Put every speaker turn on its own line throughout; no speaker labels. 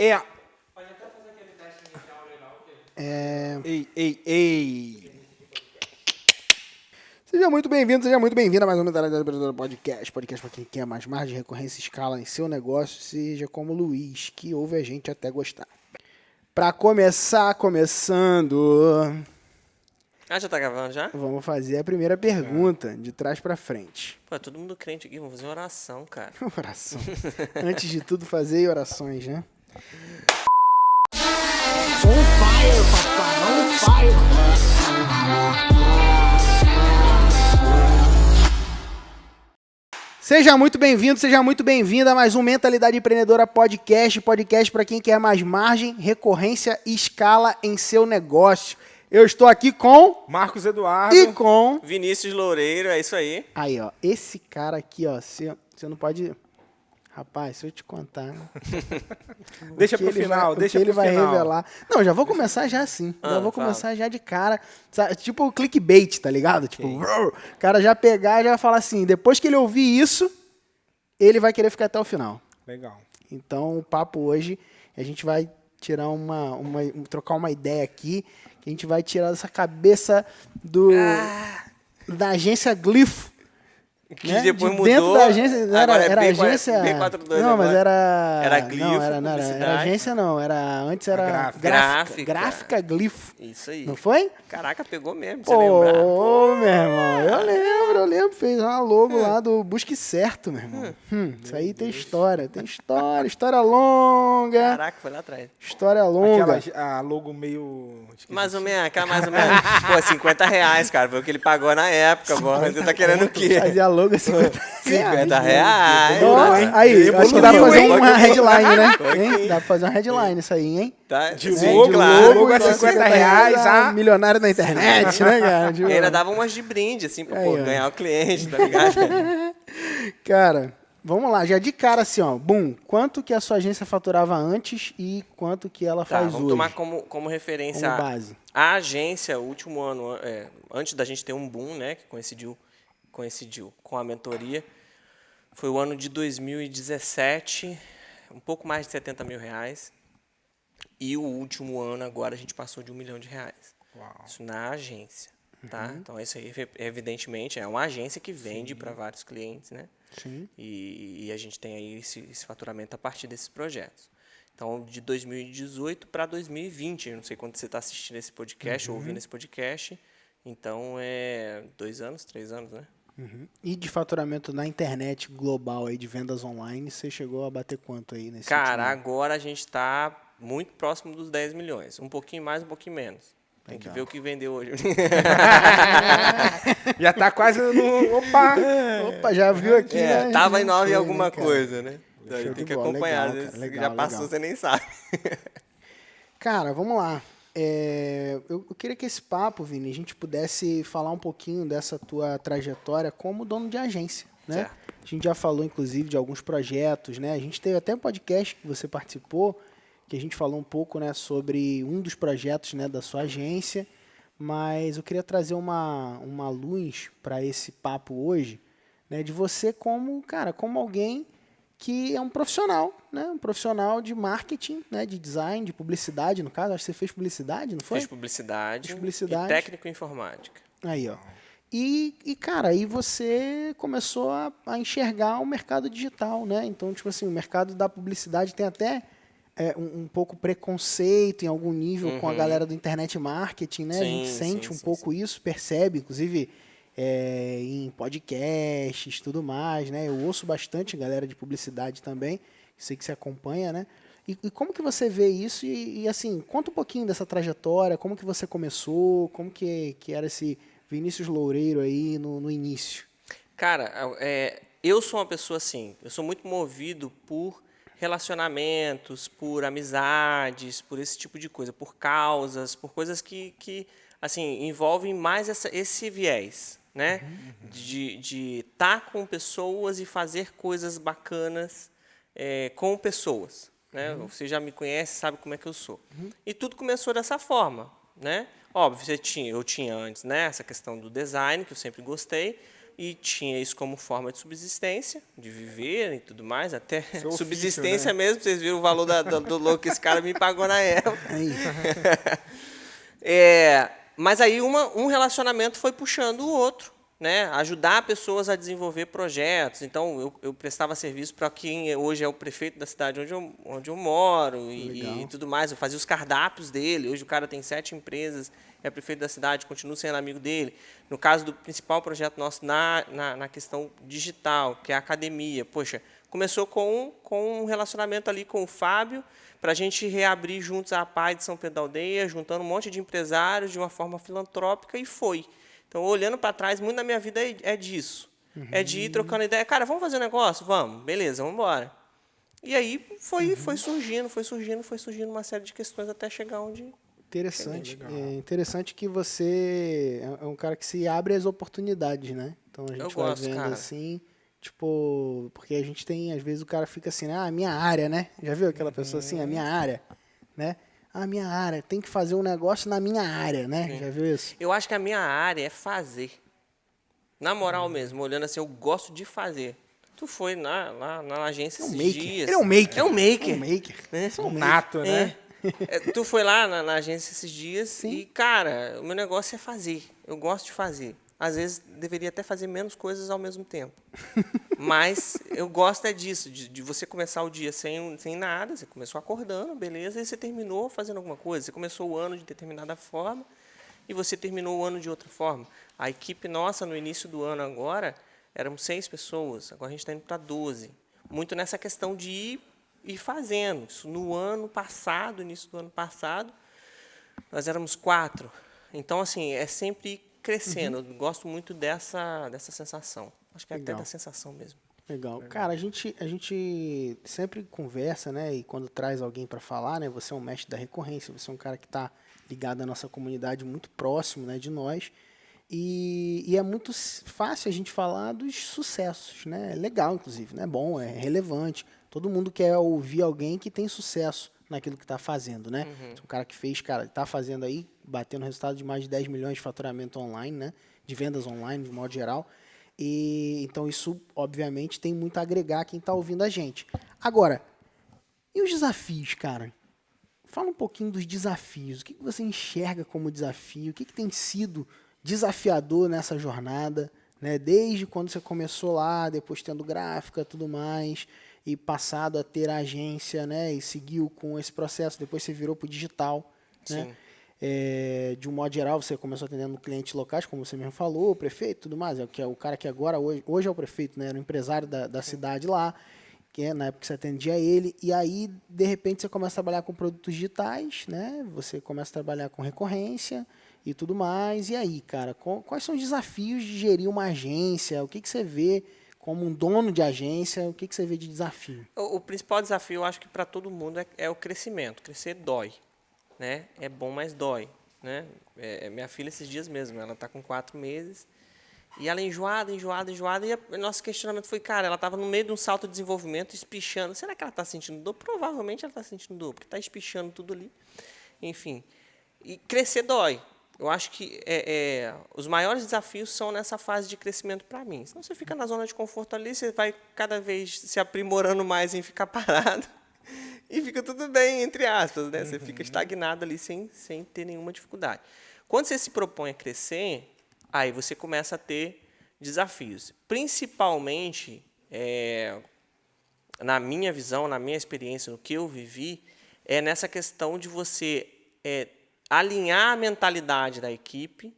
É.
Pode até fazer aquele teste inicial legal.
Ei. Seja muito bem-vindo a mais uma Mentalidade Empreendedora Podcast. Podcast para quem quer mais margem, recorrência e escala em seu negócio, seja como o Luiz, que ouve a gente até gostar. Para começando,
Ah, já tá gravando já?
vamos fazer a primeira pergunta, de trás para frente.
Pô, é todo mundo crente aqui, vamos fazer uma oração, cara.
Oração. Antes de tudo, fazer orações, né? Seja muito bem-vindo, seja muito bem-vinda a mais um Mentalidade Empreendedora Podcast. Podcast para quem quer mais margem, recorrência e escala em seu negócio. Eu estou aqui com...
Marcos Eduardo.
E com...
Vinícius Loureiro, é isso aí.
Aí, ó. Esse cara aqui, ó. Você não pode... Rapaz, se eu te contar...
Deixa pro final, deixa pro
ele vai
final.
revelar. Não, já vou começar já assim. Já vou
fala.
começar já de cara. Sabe, tipo o clickbait, tá ligado? Tipo, o cara já pegar e já falar assim, depois que ele ouvir isso, ele vai querer ficar até o final.
Legal.
Então, o papo hoje, a gente vai tirar trocar uma ideia aqui, que a gente vai tirar dessa cabeça da agência Glifo.
Que
Né?
depois
De
mudou.
dentro da agência,
Agora
era
B4,
agência...
B42
não, mas
agora.
era...
Era Glifo,
não, era
publicidade.
agência não, antes era
Gráfica.
Gráfica Glifo.
Isso aí.
Não foi?
Caraca, pegou mesmo, pra você lembrar.
Pô, meu irmão, eu lembro, fez uma logo lá do Busque Certo, meu irmão. Isso aí tem história longa,
Caraca, foi lá atrás.
história longa.
A logo meio...
Mais ou menos, aquela mais ou menos. Pô, R$50, cara, foi o que ele pagou na época. Agora você tá querendo o quê?
Fazia logo R$50.
R$50.
Ó,
hein?
aí, acho que dá pra fazer uma headline, né?
Foi
Hein?
aqui.
Dá pra fazer uma headline isso aí, hein?
Tá?
De
Sim,
logo,
claro.
logo é R$50,
milionário na internet, né, cara?
E ainda dava umas de brinde, assim, pra
Aí, ó.
ganhar o cliente, tá ligado?
Cara, vamos lá, já de cara assim, ó. Bum, quanto que a sua agência faturava antes e quanto que ela
Tá,
faz
vamos
hoje?
tomar como referência
Como base.
a agência, o último ano, antes da gente ter um boom, né, que coincidiu com a mentoria, foi o ano de 2017, um pouco mais de R$70 mil. E o último ano, agora, a gente passou de R$1 milhão.
Uau.
Isso na agência, tá? Então, isso aí, evidentemente, é uma agência que vende para vários clientes, né?
Sim.
E a gente tem aí esse faturamento a partir desses projetos. Então, de 2018 para 2020, eu não sei quando você está assistindo esse podcast ou ouvindo esse podcast, então, 2 anos, 3 anos, né?
E de faturamento na internet global aí, de vendas online, você chegou a bater quanto aí nesse
Cara,
último ano?
agora a gente está muito próximo dos 10 milhões. Um pouquinho mais, um pouquinho menos. Tem que
Legal.
ver o que vendeu hoje.
Já tá quase no... Opa!
Opa, já viu aqui, né?
Tava em
Já
9
foi,
alguma
né, cara?
coisa, né? Daí
Show
tem
de
que
bola.
acompanhar.
Legal,
Às vezes
cara,
já passou,
legal.
você nem sabe.
Cara, vamos lá. Eu queria que esse papo, Vini, a gente pudesse falar um pouquinho dessa tua trajetória como dono de agência, né?
Certo.
A gente já falou, inclusive, de alguns projetos, né? A gente teve até um podcast que você participou, que a gente falou um pouco, né, sobre um dos projetos, né, da sua agência, mas eu queria trazer uma luz para esse papo hoje, né, de você como, cara, como alguém que é um profissional, né? Um profissional de marketing, né? De design, de publicidade, no caso. Acho que você fez publicidade, não foi?
Fiz publicidade,
Fiz publicidade.
e técnico em informática.
Aí, ó. E cara, aí você começou a enxergar o mercado digital, né? Então, tipo assim, o mercado da publicidade tem até um pouco preconceito em algum nível com a galera do internet marketing, né? A gente sente um pouco isso, percebe, inclusive... em podcasts, tudo mais, né? Eu ouço bastante galera de publicidade também, sei que você acompanha, né? E como que você vê isso? E assim, conta um pouquinho dessa trajetória, como que você começou, como que era esse Vinícius Loureiro aí no início?
Cara, eu sou uma pessoa assim, eu sou muito movido por relacionamentos, por amizades, por esse tipo de coisa, por causas, por coisas que assim, envolvem mais esse viés, né? De estar com pessoas e fazer coisas bacanas com pessoas, né? Você já me conhece, sabe como é que eu sou. E tudo começou dessa forma, né? Óbvio, eu tinha antes, né, essa questão do design, que eu sempre gostei, e tinha isso como forma de subsistência, de viver e tudo mais, até
Seu
subsistência
ofício, né?
mesmo, vocês viram o valor do louco que esse cara me pagou na época.
Aí,
Mas aí um relacionamento foi puxando o outro, né? Ajudar pessoas a desenvolver projetos. Então, eu prestava serviço para quem hoje é o prefeito da cidade onde eu moro e tudo mais. Eu fazia os cardápios dele. Hoje o cara tem 7 empresas, é prefeito da cidade, continuo sendo amigo dele. No caso do principal projeto nosso na questão digital, que é a academia. Poxa, começou com um relacionamento ali com o Fábio, para a gente reabrir juntos a PAI de São Pedro da Aldeia, juntando um monte de empresários de uma forma filantrópica, e foi. Então, olhando para trás, muito da minha vida é disso. É de ir trocando ideia. Cara, vamos fazer um negócio? Vamos. Beleza, vamos embora. E aí foi surgindo uma série de questões até chegar onde...
interessante. É interessante que você é um cara que se abre às oportunidades, né? Então a gente
Eu
vai
gosto,
vendo
cara.
assim, tipo, porque a gente tem, às vezes o cara fica assim, a minha área, né? Já viu aquela pessoa assim, a minha área, né? A minha área, tem que fazer um negócio na minha área, né? Já viu isso?
Eu acho que a minha área é fazer. Na moral mesmo, olhando assim, eu gosto de fazer. Tu foi lá na agência esses dias.
Ele é um maker.
É um maker.
É um maker.
Né?
Um nato, né?
Tu foi lá na agência esses dias
Sim.
e, cara, o meu negócio é fazer. Eu gosto de fazer. Às vezes, deveria até fazer menos coisas ao mesmo tempo. Mas eu gosto é disso, de você começar o dia sem nada. Você começou acordando, beleza, e você terminou fazendo alguma coisa. Você começou o ano de determinada forma e você terminou o ano de outra forma. A equipe nossa, no início do ano agora, éramos 6 pessoas. Agora a gente está indo para 12. Muito nessa questão de ir fazendo. Isso no ano passado, início do ano passado, nós éramos 4. Então, assim, é sempre ir crescendo. Eu gosto muito dessa sensação. Acho que é até
Legal.
da sensação mesmo.
Legal. Cara, a gente sempre conversa, né? E quando traz alguém para falar, né? Você é um mestre da recorrência, você é um cara que está ligado à nossa comunidade, muito próximo, né, de nós. E é muito fácil a gente falar dos sucessos, né? É legal, inclusive, né? É bom, é relevante. Todo mundo quer ouvir alguém que tem sucesso naquilo que está fazendo, né? Um cara que fez, cara, está fazendo aí, batendo resultado de mais de 10 milhões de faturamento online, né? De vendas online, de modo geral. E então isso, obviamente, tem muito a agregar quem está ouvindo a gente. Agora, e os desafios, cara? Fala um pouquinho dos desafios. O que você enxerga como desafio? O que tem sido desafiador nessa jornada, né? Desde quando você começou lá, depois tendo gráfica, tudo mais, e passado a ter a agência, né? E seguiu com esse processo. Depois você virou para o digital, né?
Sim.
De um modo geral, você começou atendendo clientes locais, como você mesmo falou, o prefeito, tudo mais. É o cara que agora hoje é o prefeito, né? Era o empresário da cidade lá, que na época você atendia ele. E aí, de repente, você começa a trabalhar com produtos digitais, né? Você começa a trabalhar com recorrência e tudo mais. E aí, cara, quais são os desafios de gerir uma agência? O que você vê como um dono de agência? O que você vê de desafio?
O principal desafio, eu acho que para todo mundo, é o crescimento. Crescer dói, né? É bom, mas dói, né? Minha filha, esses dias mesmo, ela está com 4 meses, e ela enjoada, e o nosso questionamento foi, cara, ela estava no meio de um salto de desenvolvimento, espichando. Será que ela está sentindo dor? Provavelmente ela está sentindo dor, porque está espichando tudo ali. Enfim, e crescer dói. Eu acho que os maiores desafios são nessa fase de crescimento para mim. Senão você fica na zona de conforto ali, você vai cada vez se aprimorando mais em ficar parado. E fica tudo bem, entre aspas, né? Você fica estagnado ali sem ter nenhuma dificuldade. Quando você se propõe a crescer, aí você começa a ter desafios. Principalmente, na minha visão, na minha experiência, no que eu vivi, é nessa questão de você alinhar a mentalidade da equipe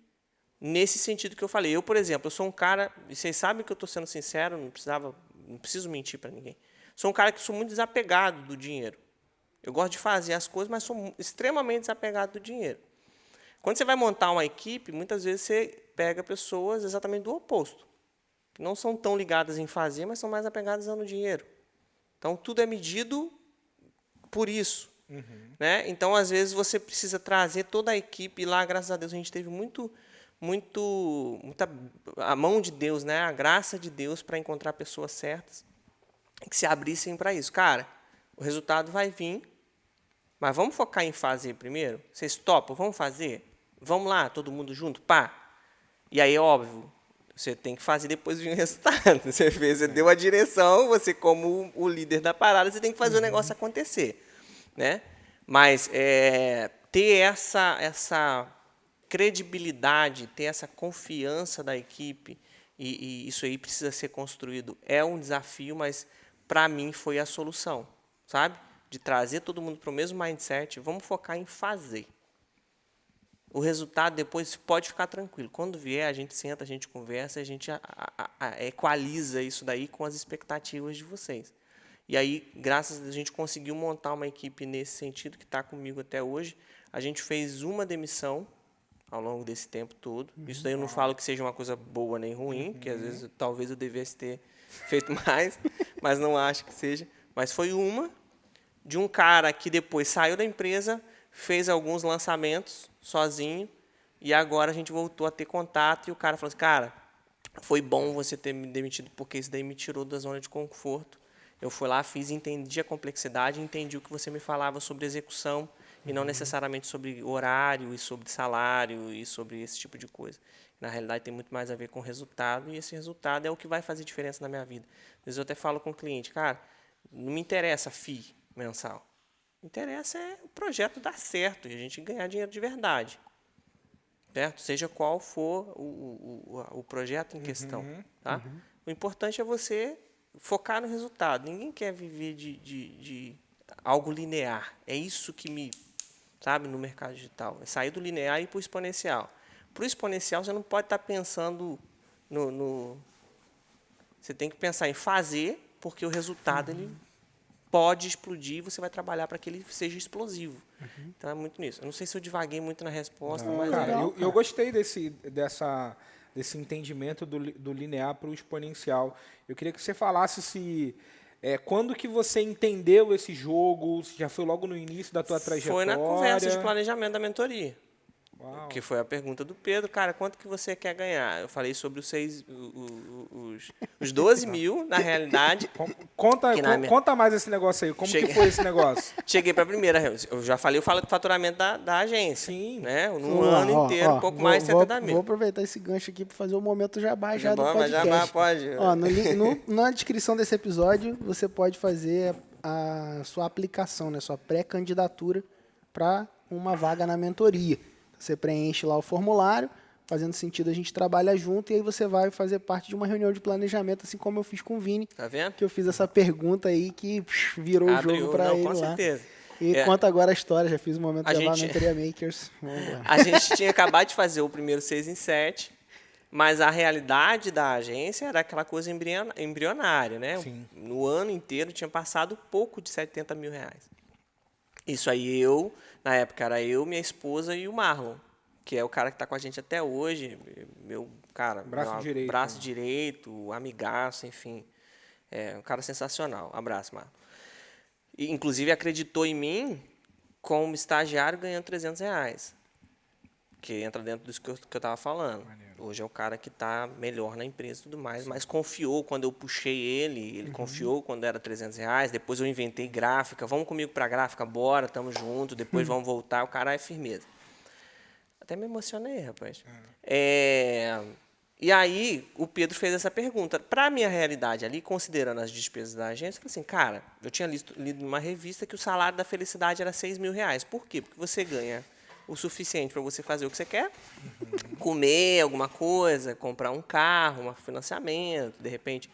nesse sentido que eu falei. Eu, por exemplo, eu sou um cara, e vocês sabem que eu estou sendo sincero, não preciso mentir para ninguém. Sou um cara que sou muito desapegado do dinheiro. Eu gosto de fazer as coisas, mas sou extremamente desapegado do dinheiro. Quando você vai montar uma equipe, muitas vezes você pega pessoas exatamente do oposto, que não são tão ligadas em fazer, mas são mais apegadas no dinheiro. Então, tudo é medido por isso. Né? Então, às vezes, você precisa trazer toda a equipe, e lá, graças a Deus, a gente teve muita a mão de Deus, né? A graça de Deus para encontrar pessoas certas que se abrissem para isso. Cara, o resultado vai vir, mas vamos focar em fazer primeiro? Vocês topam? Vamos fazer? Vamos lá, todo mundo junto? Pá! E aí, óbvio, Você tem que fazer depois vir o resultado. Você deu a direção, você como o líder da parada, você tem que fazer o negócio acontecer, né? Mas ter essa credibilidade, ter essa confiança da equipe, e isso aí precisa ser construído. É um desafio, mas para mim foi a solução, sabe? De trazer todo mundo para o mesmo mindset. Vamos focar em fazer. O resultado depois pode ficar tranquilo. Quando vier, a gente senta, a gente conversa, a gente equaliza isso daí com as expectativas de vocês. E aí, graças a Deus, a gente conseguiu montar uma equipe nesse sentido, que está comigo até hoje. A gente fez uma demissão ao longo desse tempo todo. Isso daí eu não falo que seja uma coisa boa nem ruim, porque às vezes talvez eu devesse ter feito mais, mas não acho que seja. Mas foi uma de um cara que depois saiu da empresa, fez alguns lançamentos sozinho, e agora a gente voltou a ter contato, e o cara falou assim, cara, foi bom você ter me demitido, porque isso daí me tirou da zona de conforto. Eu fui lá, entendi a complexidade, entendi o que você me falava sobre execução, e não necessariamente sobre horário, e sobre salário, e sobre esse tipo de coisa. Na realidade, tem muito mais a ver com resultado, e esse resultado é o que vai fazer diferença na minha vida. Às vezes eu até falo com o cliente, cara, não me interessa a FII mensal. O que interessa é o projeto dar certo e a gente ganhar dinheiro de verdade. Certo? Seja qual for o projeto em questão. Tá? O importante é você focar no resultado. Ninguém quer viver de algo linear. É isso que me... Sabe, no mercado digital. É sair do linear e ir para o exponencial. Para o exponencial, você não pode estar pensando Você tem que pensar em fazer, porque o resultado ele pode explodir e você vai trabalhar para que ele seja explosivo. Então, é muito nisso. Eu não sei se eu divaguei muito na resposta,
Não,
mas...
cara, eu gostei desse entendimento do linear para o exponencial. Eu queria que você falasse se... quando que você entendeu esse jogo? Se já foi logo no início da tua trajetória?
Foi na conversa de planejamento da mentoria.
Uau.
Que foi a pergunta do Pedro, cara, quanto que você quer ganhar? Eu falei sobre os 12 mil, na realidade.
Conta mais esse negócio aí, como que foi esse negócio?
Cheguei para a primeira reunião. Eu já falei, eu falo do faturamento da agência.
Sim.
Né? Num ano inteiro, um pouco mais de 70 mil.
Vou aproveitar esse gancho aqui para fazer o momento jabá já do
Bom, mas
podcast.
jabá pode.
Na descrição desse episódio, você pode fazer a sua aplicação, né, sua pré-candidatura para uma vaga na mentoria. Você preenche lá o formulário, fazendo sentido a gente trabalha junto, e aí você vai fazer parte de uma reunião de planejamento, assim como eu fiz com o Vini.
Tá vendo?
Que eu fiz essa pergunta aí que virou o jogo para ele
com
lá.
certeza.
E conta agora a história, já fiz o momento de levar a Mentoria Makers. Vamos lá.
A gente tinha acabado de fazer o primeiro 6 em 7, mas a realidade da agência era aquela coisa embrionária, né?
Sim.
No ano inteiro tinha passado pouco de 70 mil reais. Isso aí na época era eu, minha esposa e o Marlon, que é o cara que está com a gente até hoje, meu cara, braço direito, amigaço, enfim, um cara sensacional. Abraço, Marlon. E, inclusive acreditou em mim como estagiário ganhando 300 reais, que entra dentro disso que eu estava falando. Hoje é o cara que está melhor na empresa e tudo mais, mas confiou quando eu puxei ele confiou quando era 300 reais, depois eu inventei gráfica, vamos comigo para gráfica, bora, tamo junto, depois vamos voltar, o cara é firmeza. Até me emocionei, rapaz. E aí o Pedro fez essa pergunta. Para a minha realidade ali, considerando as despesas da agência, eu falei assim, cara, eu tinha lido numa revista que o salário da felicidade era 6 mil reais. Por quê? Porque você ganha o suficiente para você fazer o que você quer, comer alguma coisa, comprar um carro, um financiamento, de repente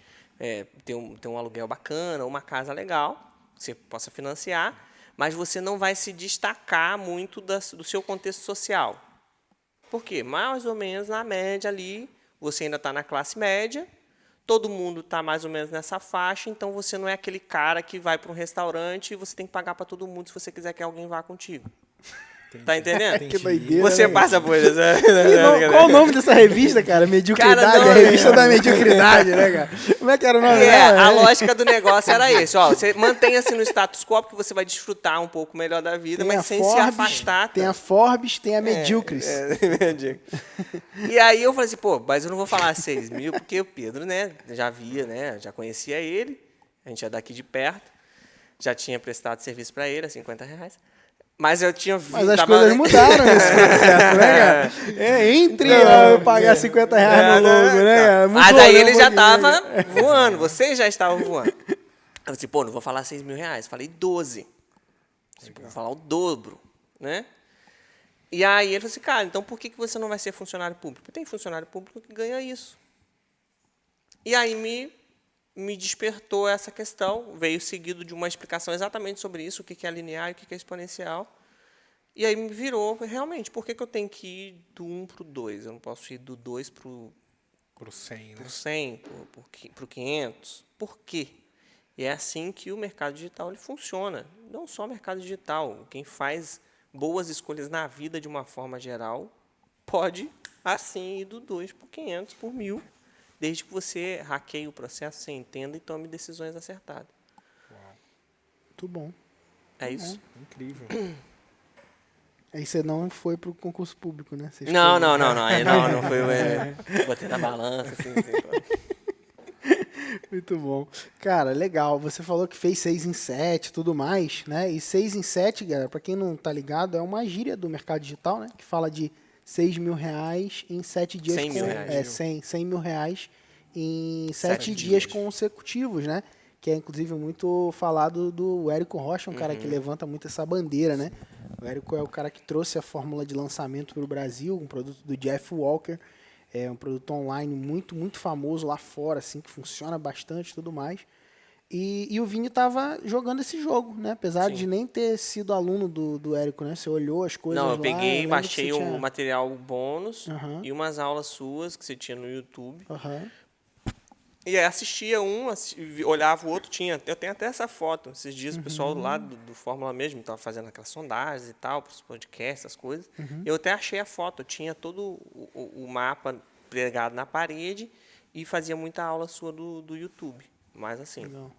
ter um aluguel bacana, uma casa legal, que você possa financiar, mas você não vai se destacar muito do seu contexto social. Por quê? Mais ou menos na média ali, você ainda está na classe média, todo mundo está mais ou menos nessa faixa, então você não é aquele cara que vai para um restaurante e você tem que pagar para todo mundo se você quiser que alguém vá contigo. Tá entendendo?
Que doideira.
Você
né,
passa por isso.
Qual o nome dessa revista, cara? Mediocridade,
Cara, não,
a revista da mediocridade, né, cara? Como é que era o nome dela?
A lógica do negócio era esse. Ó, você mantenha-se no status quo, porque você vai desfrutar um pouco melhor da vida,
Tem
mas sem
Forbes,
se afastar.
Tem a Forbes, tem a Medíocres.
E aí eu falei assim, pô, mas eu não vou falar 6 mil, porque o Pedro, né, já via, né, já conhecia ele, a gente é daqui de perto, já tinha prestado serviço para ele, a 50 reais. Mas eu tinha
Mas as coisas mudaram nesse processo, né, cara? Entre eu pagar 50 reais no logo, né, cara?
Mas
Mudou,
aí
né,
ele
um
já
pouquinho, né,
tava
cara?
voando, vocês já estavam voando. Eu falei assim, pô, não vou falar 6 mil reais, falei 12. Tipo, vou falar o dobro, né? E aí ele falou assim, cara, então por que você não vai ser funcionário público? Porque tem funcionário público que ganha isso. E aí me despertou essa questão, veio seguido de uma explicação exatamente sobre isso, o que é linear e o que é exponencial. E aí me virou, realmente, por que eu tenho que ir do 1 para o 2? Eu não posso ir do 2 para o
Pro 100, né?
100, para o 500. Por quê? E é assim que o mercado digital ele funciona. Não só o mercado digital. Quem faz boas escolhas na vida de uma forma geral pode, assim, ir do 2 para o 500, por 1.000, desde que você hackeie o processo, você entenda e tome decisões acertadas.
Muito bom.
É isso.
Incrível.
Aí você não foi pro concurso público, né? Você
Não,
escolheu.
não. Aí não foi. Botei na balança, assim.
Muito bom. Cara, legal. Você falou que fez 6 em 7 e tudo mais, né? E 6 em 7, galera, pra quem não tá ligado, é uma gíria do mercado digital, né? Que fala de 6 mil reais em 7 dias.
100 mil reais.
É, 100 mil reais em 7
7
dias
dias.
consecutivos, né? Que é, inclusive, muito falado do Érico Rocha, um cara que levanta muito essa bandeira, né? O Érico é o cara que trouxe a fórmula de lançamento para o Brasil, um produto do Jeff Walker. É um produto online muito, muito famoso lá fora, assim, que funciona bastante e tudo mais. E o Vini estava jogando esse jogo, né? Apesar de nem ter sido aluno do Érico, né? Você olhou as coisas
Não,
lá.
eu peguei,
lembro que
baixei
você
o
tinha...
material bônus
Aham.
e umas aulas suas que você tinha no YouTube.
Aham.
E aí assistia um, olhava o outro, eu tenho até essa foto. Esses dias o pessoal lá do Fórmula mesmo estava fazendo aquelas sondagens e tal, para os podcasts, essas coisas. Eu até achei a foto, eu tinha todo o mapa pregado na parede e fazia muita aula sua do YouTube. Mas assim,
Legal.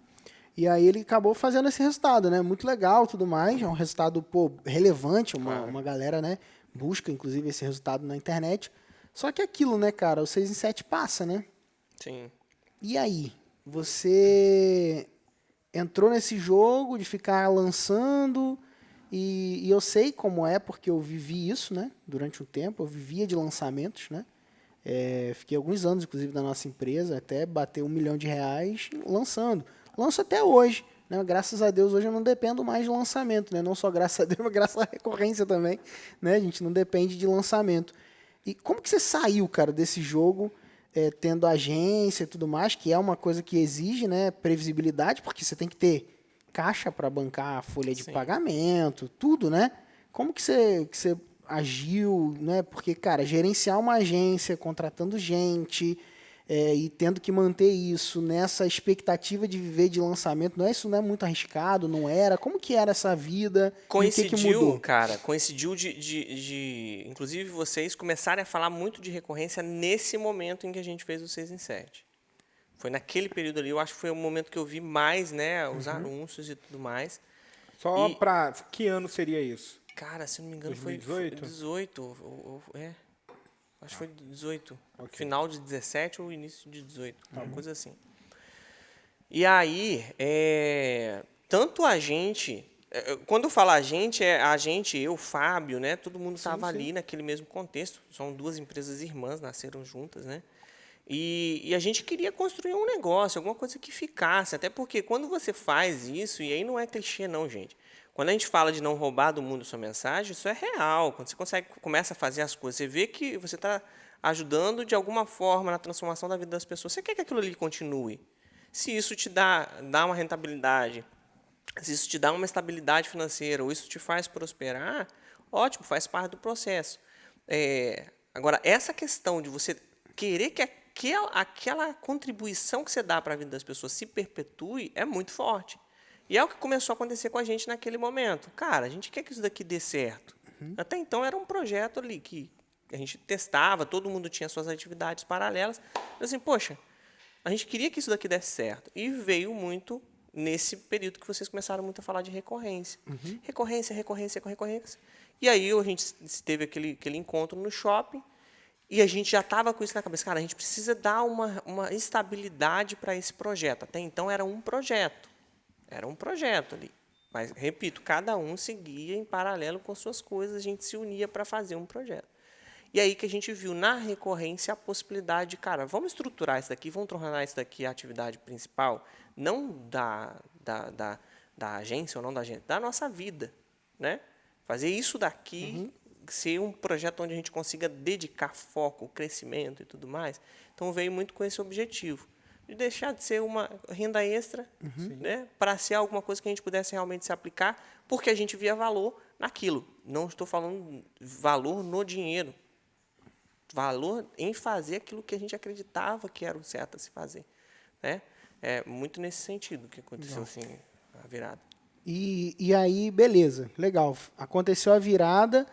E aí ele acabou fazendo esse resultado, né? Muito legal, tudo mais. É um resultado, pô, relevante. Uma galera, né? Busca, inclusive, esse resultado na internet. Só que aquilo, né, cara? O 6 em 7 passa, né?
sim.
E aí? Você entrou nesse jogo de ficar lançando e eu sei como é porque eu vivi isso, né? Durante um tempo, eu vivia de lançamentos, né? Fiquei alguns anos, inclusive, da nossa empresa, até bater R$1 milhão lançando. Lanço até hoje, né? Graças a Deus, hoje eu não dependo mais de lançamento, né? Não só graças a Deus, mas graças à recorrência também, né? A gente não depende de lançamento. E como que você saiu, cara, desse jogo, tendo agência e tudo mais, que é uma coisa que exige, né, previsibilidade, porque você tem que ter caixa para bancar a folha de
Sim.
pagamento, tudo, né? Como que você agiu, né? Porque, cara, gerenciar uma agência, contratando gente e tendo que manter isso nessa expectativa de viver de lançamento, isso não é muito arriscado, não era? Como que era essa vida? E o que mudou?
Cara, coincidiu inclusive, vocês começarem a falar muito de recorrência nesse momento em que a gente fez o 6 em 7. Foi naquele período ali, eu acho que foi o momento que eu vi mais, né, os anúncios e tudo mais.
Só
E-
pra... Que ano seria isso?
Cara, se não me engano,
2018?
foi 18. Acho que foi 18.
Ok.
Final de 17 ou início de 18. Uma coisa assim. E aí, tanto a gente... Quando eu falo a gente, eu, Fábio, né? Todo mundo estava ali naquele mesmo contexto. São duas empresas irmãs, nasceram juntas, né? E a gente queria construir um negócio, alguma coisa que ficasse. Até porque quando você faz isso, e aí não é clichê não, gente. Quando a gente fala de não roubar do mundo sua mensagem, isso é real. Quando você começa a fazer as coisas, você vê que você está ajudando de alguma forma na transformação da vida das pessoas. Você quer que aquilo ali continue. Se isso te dá uma rentabilidade, se isso te dá uma estabilidade financeira, ou isso te faz prosperar, ótimo, faz parte do processo. Agora, essa questão de você querer que aquela contribuição que você dá para a vida das pessoas se perpetue é muito forte. E é o que começou a acontecer com a gente naquele momento. Cara, a gente quer que isso daqui dê certo. Até então era um projeto ali que a gente testava, todo mundo tinha suas atividades paralelas. Mas assim, poxa, a gente queria que isso daqui desse certo. E veio muito nesse período que vocês começaram muito a falar de recorrência. Recorrência. E aí a gente teve aquele encontro no shopping e a gente já estava com isso na cabeça. Cara, a gente precisa dar uma estabilidade para esse projeto. Até então era um projeto ali. Mas, repito, cada um seguia em paralelo com suas coisas, a gente se unia para fazer um projeto. E aí que a gente viu na recorrência a possibilidade de, cara, vamos estruturar isso daqui, vamos tornar isso daqui a atividade principal, não da agência ou não da agência, da nossa vida, né? Fazer isso daqui ser um projeto onde a gente consiga dedicar foco, crescimento e tudo mais. Então, veio muito com esse objetivo, de deixar de ser uma renda extra, né, para ser alguma coisa que a gente pudesse realmente se aplicar, porque a gente via valor naquilo. Não estou falando valor no dinheiro, valor em fazer aquilo que a gente acreditava que era o certo a se fazer, né? É muito nesse sentido que aconteceu assim, a virada.
E aí, beleza, legal. Aconteceu a virada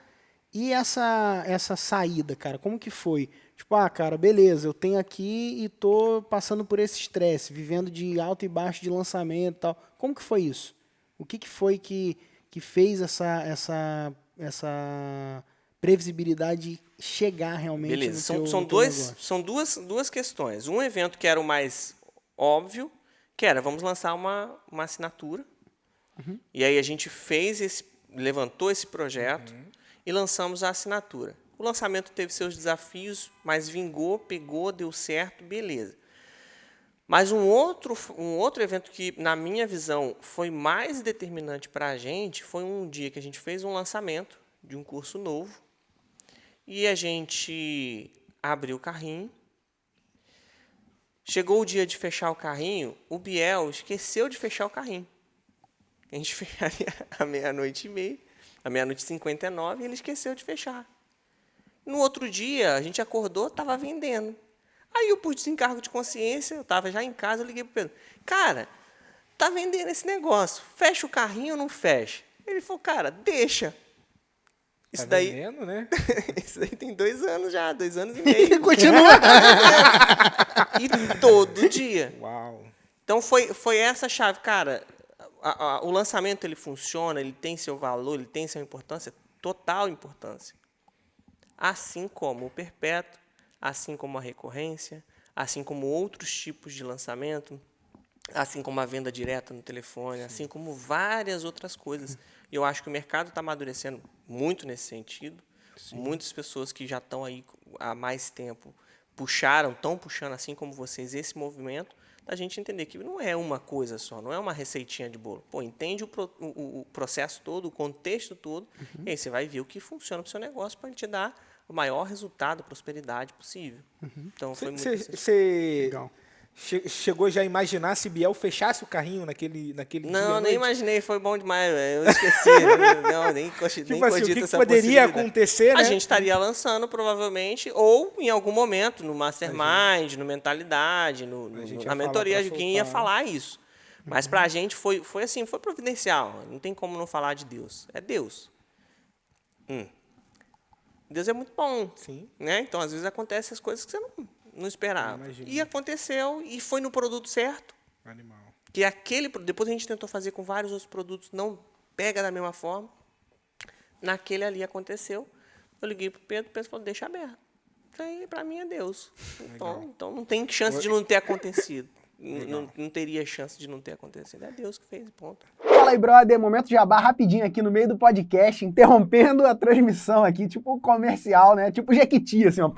e essa saída, cara, como que foi? Tipo, cara, beleza, eu tenho aqui e tô passando por esse estresse, vivendo de alto e baixo de lançamento e tal. Como que foi isso? O que foi que fez essa previsibilidade chegar realmente
Beleza,
no teu negócio?
são duas questões. Um evento que era o mais óbvio, que era, vamos lançar uma assinatura. E aí a gente levantou esse projeto e lançamos a assinatura. O lançamento teve seus desafios, mas vingou, pegou, deu certo, beleza. Mas um outro evento que, na minha visão, foi mais determinante para a gente, foi um dia que a gente fez um lançamento de um curso novo, e a gente abriu o carrinho. Chegou o dia de fechar o carrinho, o Biel esqueceu de fechar o carrinho. A gente fecharia à 00:30, à 00:59, e ele esqueceu de fechar. No outro dia, a gente acordou, estava vendendo. Aí eu, por desencargo de consciência, eu estava já em casa, eu liguei para o Pedro. Cara, tá vendendo esse negócio, fecha o carrinho ou não fecha? Ele falou, cara, deixa. Isso daí,
vendendo, né?
Isso daí tem 2 anos já, 2 anos e meio.
Continua.
E todo dia.
Uau.
Então foi essa chave, cara. O lançamento ele funciona, ele tem seu valor, ele tem sua importância, total importância. Assim como o perpétuo, assim como a recorrência, assim como outros tipos de lançamento, assim como a venda direta no telefone, assim como várias outras coisas. E eu acho que o mercado está amadurecendo muito nesse sentido. Muitas pessoas que já estão aí há mais tempo estão puxando, assim como vocês, esse movimento, da gente entender que não é uma coisa só, não é uma receitinha de bolo. Pô, entende o processo todo, o contexto todo, e aí você vai ver o que funciona para o seu negócio para te dar o maior resultado, prosperidade possível. Então, foi muito...
Você
Legal.
chegou já a imaginar se Biel fechasse o carrinho naquele dia?
Não,
à
nem
noite?
imaginei, foi bom demais, velho. Eu esqueci. Não, nem cogito
Tipo assim, o que
essa
poderia
possibilidade.
acontecer, né?
A gente estaria lançando, provavelmente, ou em algum momento, no Mastermind, no Mentalidade,
gente ia
na mentoria,
falar pra
alguém ia
soltar,
falar isso. Mas pra gente foi assim, foi providencial. Não tem como não falar de Deus. É Deus. Deus é muito bom.
Sim.
Né? Então, às vezes, acontecem as coisas que você não esperava.
Imagino.
E aconteceu, e foi no produto certo.
Animal.
Que depois a gente tentou fazer com vários outros produtos, não pega da mesma forma. Naquele ali aconteceu. Eu liguei pro Pedro, o Pedro falou, deixa aberto. Aí, para mim, é Deus. Então não tem chance de não ter acontecido. Não teria chance de não ter acontecido. É Deus que fez, ponto.
Fala aí, brother. Momento jabá rapidinho aqui no meio do podcast, interrompendo a transmissão aqui, tipo comercial, né? Tipo Jequiti, assim, ó.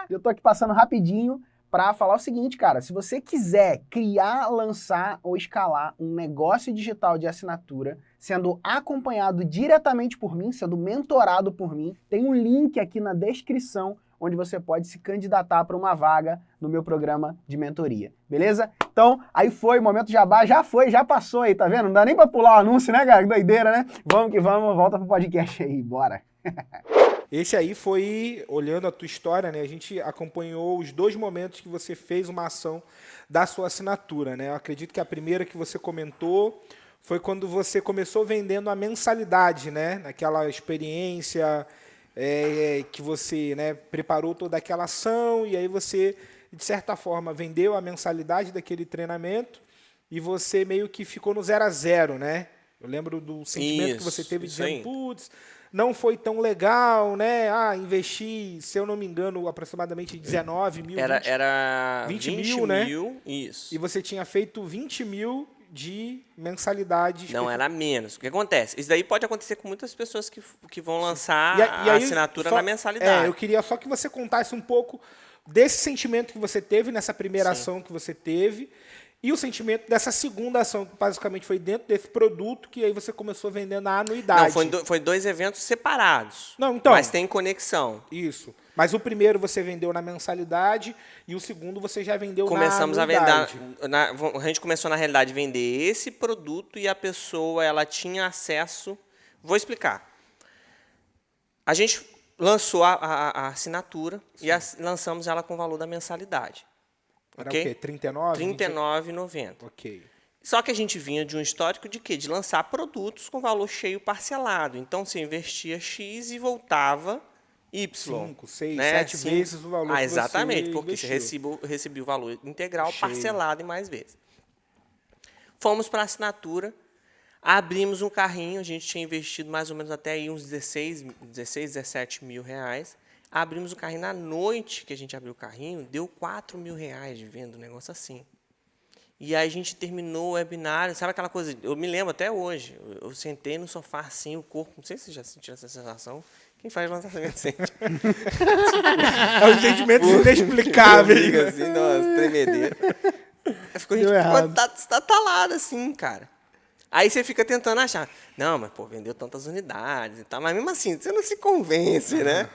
Eu tô aqui passando rapidinho para falar o seguinte, cara. Se você quiser criar, lançar ou escalar um negócio digital de assinatura, sendo acompanhado diretamente por mim, sendo mentorado por mim, tem um link aqui na descrição onde você pode se candidatar para uma vaga no meu programa de mentoria, beleza? Então, aí foi, momento jabá, já passou aí, tá vendo? Não dá nem para pular o anúncio, né, cara? Que doideira, né? Vamos que vamos, volta pro podcast aí, bora.
Esse aí foi, olhando a tua história, né? A gente acompanhou os 2 momentos que você fez uma ação da sua assinatura, né? Eu acredito que a primeira que você comentou foi quando você começou vendendo a mensalidade, né? Naquela experiência que você, né, preparou toda aquela ação e aí você, de certa forma, vendeu a mensalidade daquele treinamento e você meio que ficou no 0 a 0, né? Eu lembro do sentimento que você teve dizendo, putz, não foi tão legal, né? Investi, se eu não me engano, aproximadamente 19 mil.
Era
20 mil, né?
Isso.
E você tinha feito 20 mil de mensalidades.
Não era menos. O que acontece? Isso daí pode acontecer com muitas pessoas que vão lançar
E
a
aí,
assinatura
só-
na mensalidade.
eu queria só que você contasse um pouco desse sentimento que você teve nessa primeira
Sim.
ação que você teve e o sentimento dessa segunda ação, que basicamente foi dentro desse produto, que aí você começou vendendo a anuidade.
Não, foi 2 eventos separados.
Não, então.
Mas tem conexão.
Isso. Mas o primeiro você vendeu na mensalidade e o segundo você já vendeu
Começamos
na
a vender.
anuidade.
A gente começou, na realidade, a vender esse produto e a pessoa ela tinha acesso. Vou explicar. A gente lançou a assinatura e lançamos ela com o valor da mensalidade.
Era
Ok?
o quê? 39?
R$ 39,90.
Ok.
Só que a gente vinha de um histórico de quê? De lançar produtos com valor cheio parcelado. Então, você investia X e voltava Y.
5, 6,
né?
7 vezes o valor que
exatamente,
você
porque você recebia o valor integral
Cheio.
parcelado em mais vezes. Fomos para a assinatura, abrimos um carrinho, a gente tinha investido mais ou menos até aí uns 17 mil reais. Abrimos o carrinho na noite que a gente abriu o carrinho, deu 4 mil reais de venda, um negócio assim. E aí a gente terminou o webinário, sabe aquela coisa, eu me lembro até hoje, eu sentei no sofá assim, o corpo, não sei se você já sentiu essa sensação, quem faz lançamento sente.
É um sentimento inexplicável.
Fica assim, nossa, tremedeira. Aí ficou a gente
Deu errado.
estatalado assim, cara. Aí você fica tentando achar, não, mas pô, vendeu tantas unidades e tal, mas mesmo assim, você não se convence, né?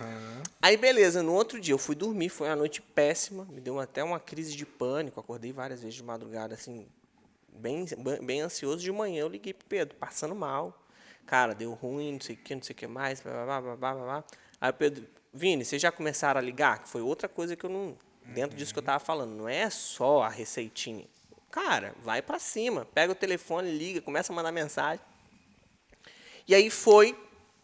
Aí beleza, no outro dia eu fui dormir, foi uma noite péssima, me deu até uma crise de pânico, acordei várias vezes de madrugada, assim, bem ansioso. De manhã eu liguei pro Pedro, passando mal. Cara, deu ruim, não sei o que mais, blá, blá, blá, blá, blá, blá. Aí o Pedro, Vini, vocês já começaram a ligar? Que foi outra coisa que eu não, dentro disso que eu tava falando, não é só a receitinha. Cara, vai pra cima, pega o telefone, liga, começa a mandar mensagem. E aí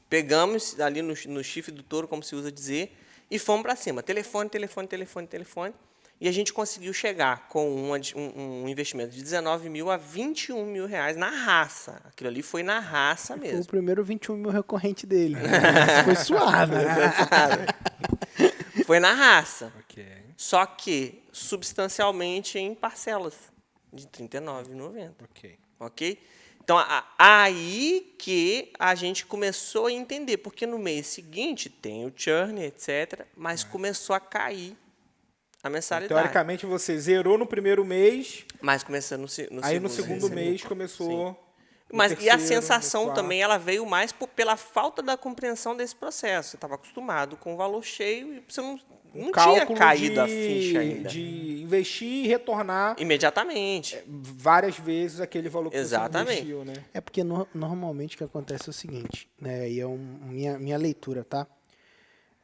pegamos ali no chifre do touro, como se usa dizer, e fomos pra cima. Telefone. E a gente conseguiu chegar com um investimento de 19 mil a 21 mil reais na raça. Aquilo ali foi na raça
Foi o
mesmo.
primeiro 21 mil recorrente dele. Isso foi suave.
Foi na raça.
Ok.
Só que substancialmente em parcelas de R$ 39,90.
Ok.
Ok? Então, aí que a gente começou a entender, porque no mês seguinte tem o churn, etc., mas começou a cair a mensalidade.
Teoricamente, você zerou no primeiro mês,
Mas começando no
aí no segundo mês começou... no
Mas e a
terceiro,
sensação
no quarto.
também, ela veio mais pela falta da compreensão desse processo. Você estava acostumado com o valor cheio e você não tinha
Cálculo
caído a ficha ainda.
de investir e retornar
Imediatamente.
várias vezes aquele valor que
Exatamente.
você investiu, né?
É porque normalmente o que acontece é o seguinte, né? E é minha leitura, tá?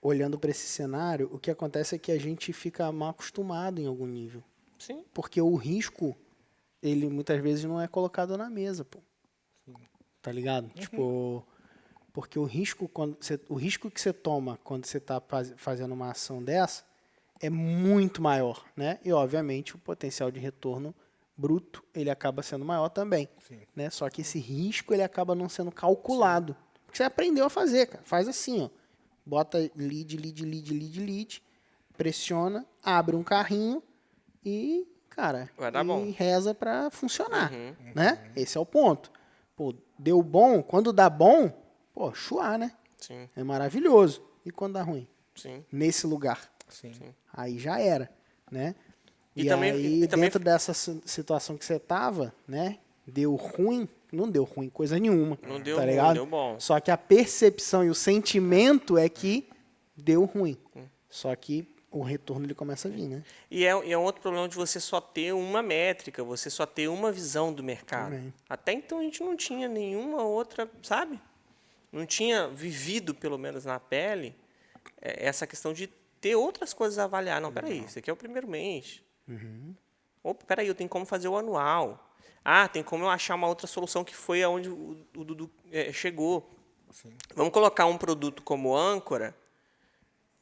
Olhando para esse cenário, o que acontece é que a gente fica mal acostumado em algum nível.
Sim.
Porque o risco, ele muitas vezes não é colocado na mesa, pô. Tá ligado? Tipo, porque o risco que você toma quando você está fazendo uma ação dessa é muito maior, né? E obviamente o potencial de retorno bruto ele acaba sendo maior também, né? Só que esse risco ele acaba não sendo calculado. Porque você aprendeu a fazer, cara. Faz assim, ó. Bota lead, pressiona, abre um carrinho e, cara,
Vai dar bom.
reza para funcionar, né? Esse é o ponto. Pô, deu bom, quando dá bom, pô, chuá, né?
Sim,
É maravilhoso. E quando dá ruim?
sim.
Nesse lugar.
Sim.
Aí já era, né?
E
E,
também-
aí,
e também-
dentro dessa situação que você tava, né? Deu ruim, não deu ruim coisa nenhuma.
Não deu
tá
ruim,
ligado?
deu bom.
Só que a percepção e o sentimento é que deu ruim. Só que o retorno ele começa a vir, né?
E é um outro problema de você só ter uma métrica, você só ter uma visão do mercado.
Também.
Até então a gente não tinha nenhuma outra, sabe? Não tinha vivido, pelo menos na pele, essa questão de ter outras coisas a avaliar. Não, peraí, esse aqui é o primeiro mês. Opa, peraí, eu tenho como fazer o anual. Ah, tem como eu achar uma outra solução que foi aonde o Dudu chegou. Vamos colocar um produto como âncora,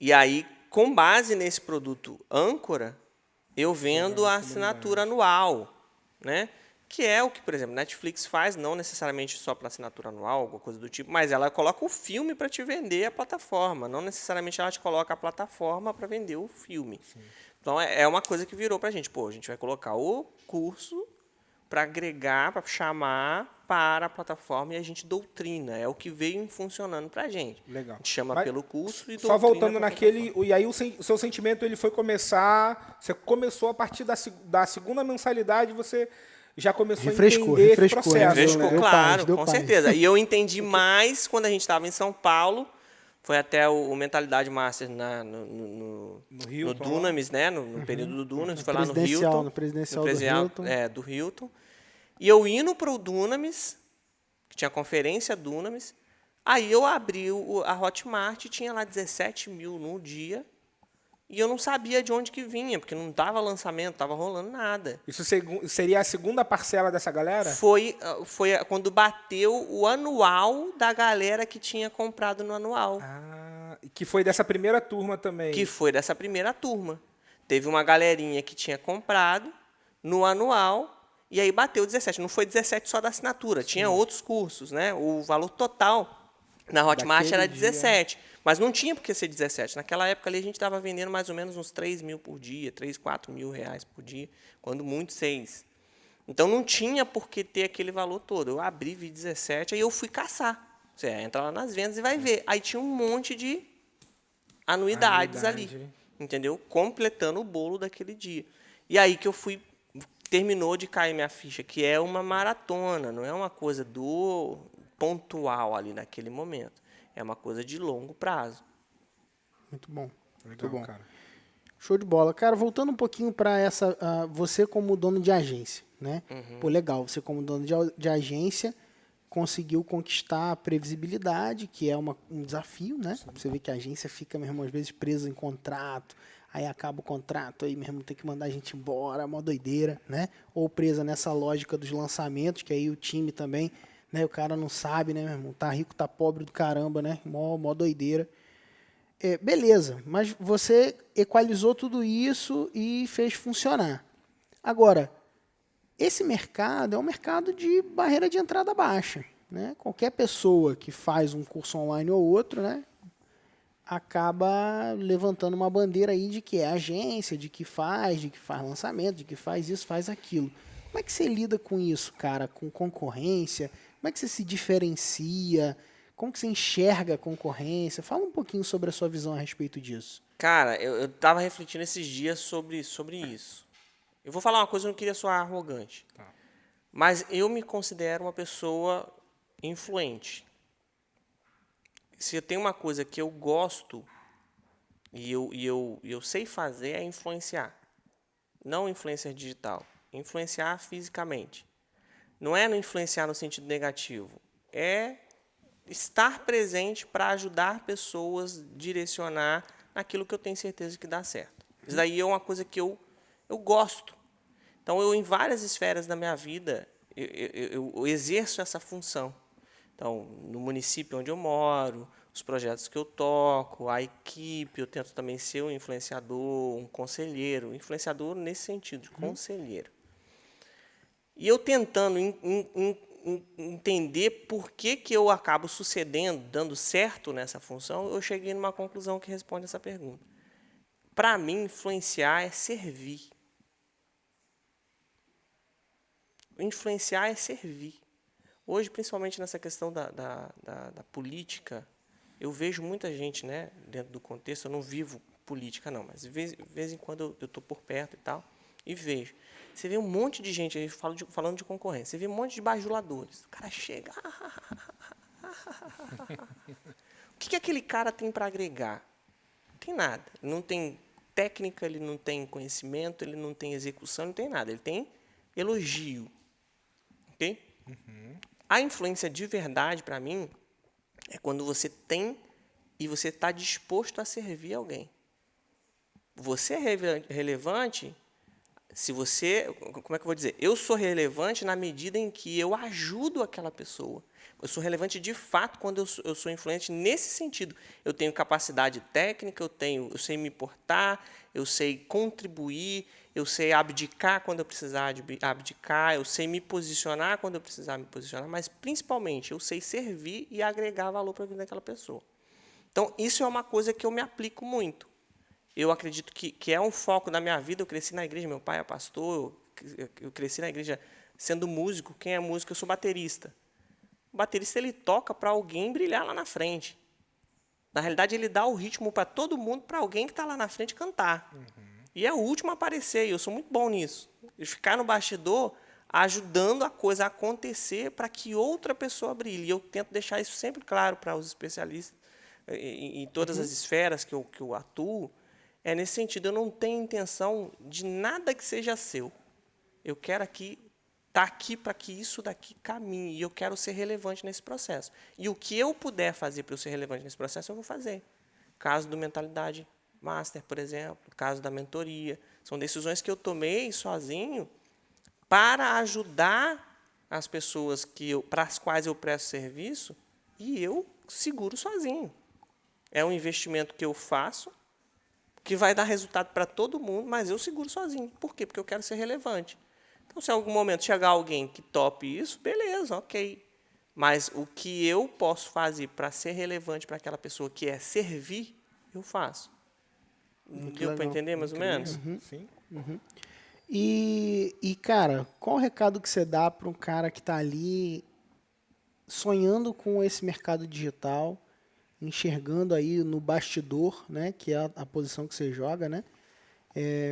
e aí, com base nesse produto âncora, eu vendo a assinatura anual, né? Que é o que, por exemplo, Netflix faz, não necessariamente só para assinatura anual, alguma coisa do tipo, mas ela coloca o filme para te vender a plataforma, não necessariamente ela te coloca a plataforma para vender o filme. Então, é uma coisa que virou para a gente. Pô, a gente vai colocar o curso, para agregar, para chamar para a plataforma e a gente doutrina. É o que veio funcionando para a gente.
Legal.
A gente chama
Mas
pelo curso e doutrina.
Só voltando
pra
naquele...
plataforma.
E aí o seu sentimento ele foi começar... Você começou a partir da segunda mensalidade, você já começou a entender esse processo.
Refrescou,
né?
claro, com certeza. E eu entendi mais quando a gente estava em São Paulo. Foi até o Mentalidade Master no Dunamis, né? No período do Dunamis. Foi lá no Hilton.
No presidencial
do
Hilton.
Do Hilton. E eu indo para o Dunamis, que tinha conferência Dunamis, aí eu abri a Hotmart e tinha lá 17 mil no dia. E eu não sabia de onde que vinha, porque não estava lançamento, não estava rolando nada.
Isso seria a segunda parcela dessa galera?
Foi quando bateu o anual da galera que tinha comprado no anual.
Que foi dessa primeira turma também.
Que foi dessa primeira turma. Teve uma galerinha que tinha comprado no anual, e aí bateu 17. Não foi 17 só da assinatura, tinha outros cursos, né? O valor total na Hotmart era 17. Mas não tinha por que ser 17. Naquela época ali a gente estava vendendo mais ou menos uns 3 mil por dia, 3, 4 mil reais por dia, quando muito 6. Então não tinha por que ter aquele valor todo. Eu abri, vi 17, aí eu fui caçar. Você entra lá nas vendas e vai ver. Aí tinha um monte de anuidades ali, entendeu? Completando o bolo daquele dia. E aí que eu fui, terminou de cair minha ficha, que é uma maratona, não é uma coisa do pontual ali naquele momento. É uma coisa de longo prazo.
Muito bom.
Legal,
muito bom.
Cara.
Show de bola. Cara, voltando um pouquinho para essa... você como dono de agência, né? Pô, legal. Você como dono de agência conseguiu conquistar a previsibilidade, que é um desafio, né? Você vê que a agência fica, mesmo, às vezes presa em contrato, aí acaba o contrato, aí mesmo tem que mandar a gente embora, mó doideira, né? Ou presa nessa lógica dos lançamentos, que aí o time também... Né, o cara não sabe, né, meu irmão? Tá rico, tá pobre do caramba, né? Mó doideira. Beleza, mas você equalizou tudo isso e fez funcionar. Agora, esse mercado é um mercado de barreira de entrada baixa, né? Qualquer pessoa que faz um curso online ou outro, né, acaba levantando uma bandeira aí de que é agência, de que faz lançamento, de que faz isso, faz aquilo. Como é que você lida com isso, cara? Com concorrência? Como é que você se diferencia? Como que você enxerga a concorrência? Fala um pouquinho sobre a sua visão a respeito disso.
Cara, eu estava refletindo esses dias sobre isso. Eu vou falar uma coisa, eu não queria soar arrogante. Tá. Mas eu me considero uma pessoa influente. Se tem uma coisa que eu gosto e eu sei fazer é influenciar. Não influencer digital. Influenciar fisicamente. Não é no influenciar no sentido negativo. É estar presente para ajudar pessoas a direcionar naquilo que eu tenho certeza que dá certo. Isso daí é uma coisa que eu gosto. Então, eu, em várias esferas da minha vida, eu exerço essa função. Então, no município onde eu moro, os projetos que eu toco, a equipe, eu tento também ser um influenciador, um conselheiro. Influenciador nesse sentido, de conselheiro. E eu tentando entender por que eu acabo sucedendo, dando certo nessa função, eu cheguei numa conclusão que responde essa pergunta. Para mim, influenciar é servir. Influenciar é servir. Hoje, principalmente nessa questão da política, eu vejo muita gente, né, dentro do contexto, eu não vivo política não, mas de vez em quando eu estou por perto e tal, e vejo. Você vê um monte de gente, aí falando de concorrência, você vê um monte de bajuladores. O cara chega... O que aquele cara tem para agregar? Não tem nada. Ele não tem técnica, ele não tem conhecimento, ele não tem execução, não tem nada. Ele tem elogio. Ok? A influência de verdade, para mim, é quando você tem e você está disposto a servir alguém. Você é relevante... Se você, como é que eu vou dizer? Eu sou relevante na medida em que eu ajudo aquela pessoa. Eu sou relevante de fato quando eu sou influente nesse sentido. Eu tenho capacidade técnica, eu sei me portar, eu sei contribuir, eu sei abdicar quando eu precisar abdicar, eu sei me posicionar quando eu precisar me posicionar, mas principalmente eu sei servir e agregar valor para a vida daquela pessoa. Então, isso é uma coisa que eu me aplico muito. Eu acredito que é um foco da minha vida. Eu cresci na igreja, meu pai é pastor, eu cresci na igreja Sendo músico, quem é músico, eu sou baterista. O baterista, ele toca para alguém brilhar lá na frente. Na realidade, ele dá o ritmo para todo mundo, para alguém que está lá na frente cantar. E é o último a aparecer, e eu sou muito bom nisso. E ficar no bastidor ajudando a coisa a acontecer para que outra pessoa brilhe. E eu tento deixar isso sempre claro para os especialistas, em todas as esferas que eu atuo. É nesse sentido, eu não tenho intenção de nada que seja seu. Eu quero estar aqui para que isso daqui caminhe, e eu quero ser relevante nesse processo. E o que eu puder fazer para eu ser relevante nesse processo, eu vou fazer. Caso do Mentalidade Master, por exemplo, caso da mentoria. São decisões que eu tomei sozinho para ajudar as pessoas para as quais eu presto serviço, e eu seguro sozinho. É um investimento que eu faço, que vai dar resultado para todo mundo, mas eu seguro sozinho. Por quê? Porque eu quero ser relevante. Então, se em algum momento chegar alguém que tope isso, beleza, ok. Mas o que eu posso fazer para ser relevante para aquela pessoa, que é servir, eu faço. Deu para entender mais ou menos?
Sim.
E, cara, qual o recado que você dá para um cara que está ali sonhando com esse mercado digital, enxergando aí no bastidor, né, que é a posição que você joga, né,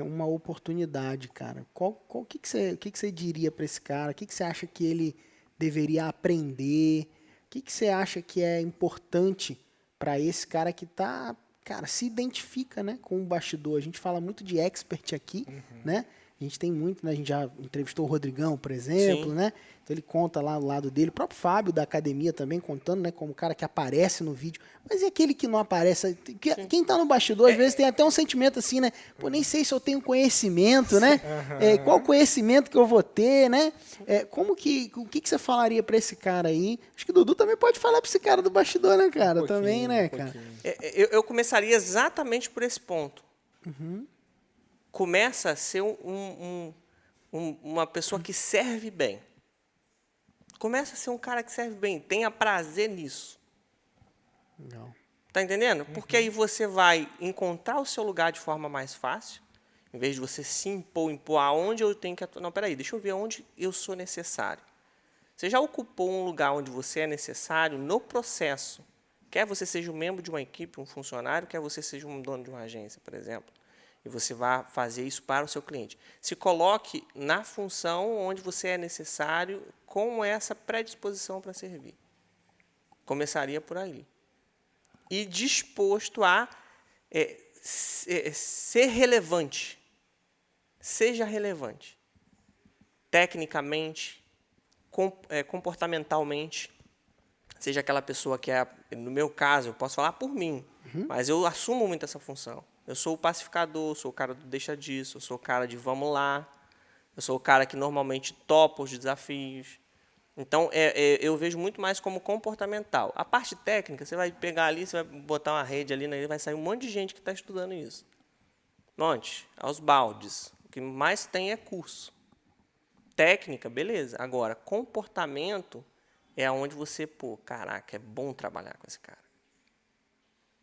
uma oportunidade, cara? O que você diria para esse cara? O que você acha que ele deveria aprender? O que você acha que é importante para esse cara que tá, cara, se identifica, né, com o bastidor? A gente fala muito de expert aqui, né? A gente tem muito, né? A gente já entrevistou o Rodrigão, por exemplo,
Sim.
né? Então ele conta lá do lado dele, o próprio Fábio da academia também contando, né? Como o cara que aparece no vídeo. Mas e aquele que não aparece? Quem tá no bastidor, às vezes, tem até um sentimento assim, né? Pô, nem sei se eu tenho conhecimento, né? Qual conhecimento que eu vou ter, né? O que você falaria pra esse cara aí? Acho que o Dudu também pode falar pra esse cara do bastidor, né, cara? Também, né, cara?
Eu começaria exatamente por esse ponto. Começa a ser uma pessoa que serve bem. Começa a ser um cara que serve bem, tenha prazer nisso.
Legal.
Tá entendendo? Porque aí você vai encontrar o seu lugar de forma mais fácil, em vez de você se impor aonde eu tenho que atuar. Não, peraí, deixa eu ver onde eu sou necessário. Você já ocupou um lugar onde você é necessário no processo. Quer você seja um membro de uma equipe, um funcionário, quer você seja um dono de uma agência, por exemplo. E você vai fazer isso para o seu cliente. Se coloque na função onde você é necessário com essa predisposição para servir. Começaria por aí. E disposto a ser relevante. Seja relevante. Tecnicamente, comportamentalmente. Seja aquela pessoa que no meu caso, eu posso falar por mim, mas eu assumo muito essa função. Eu sou o pacificador, sou o cara do deixa disso, eu sou o cara de vamos lá, eu sou o cara que normalmente topa os desafios. Então, eu vejo muito mais como comportamental. A parte técnica, você vai pegar ali, você vai botar uma rede ali, vai sair um monte de gente que está estudando isso. Monte, aos baldes. O que mais tem é curso. Técnica, beleza. Agora, comportamento é onde você, caraca, é bom trabalhar com esse cara.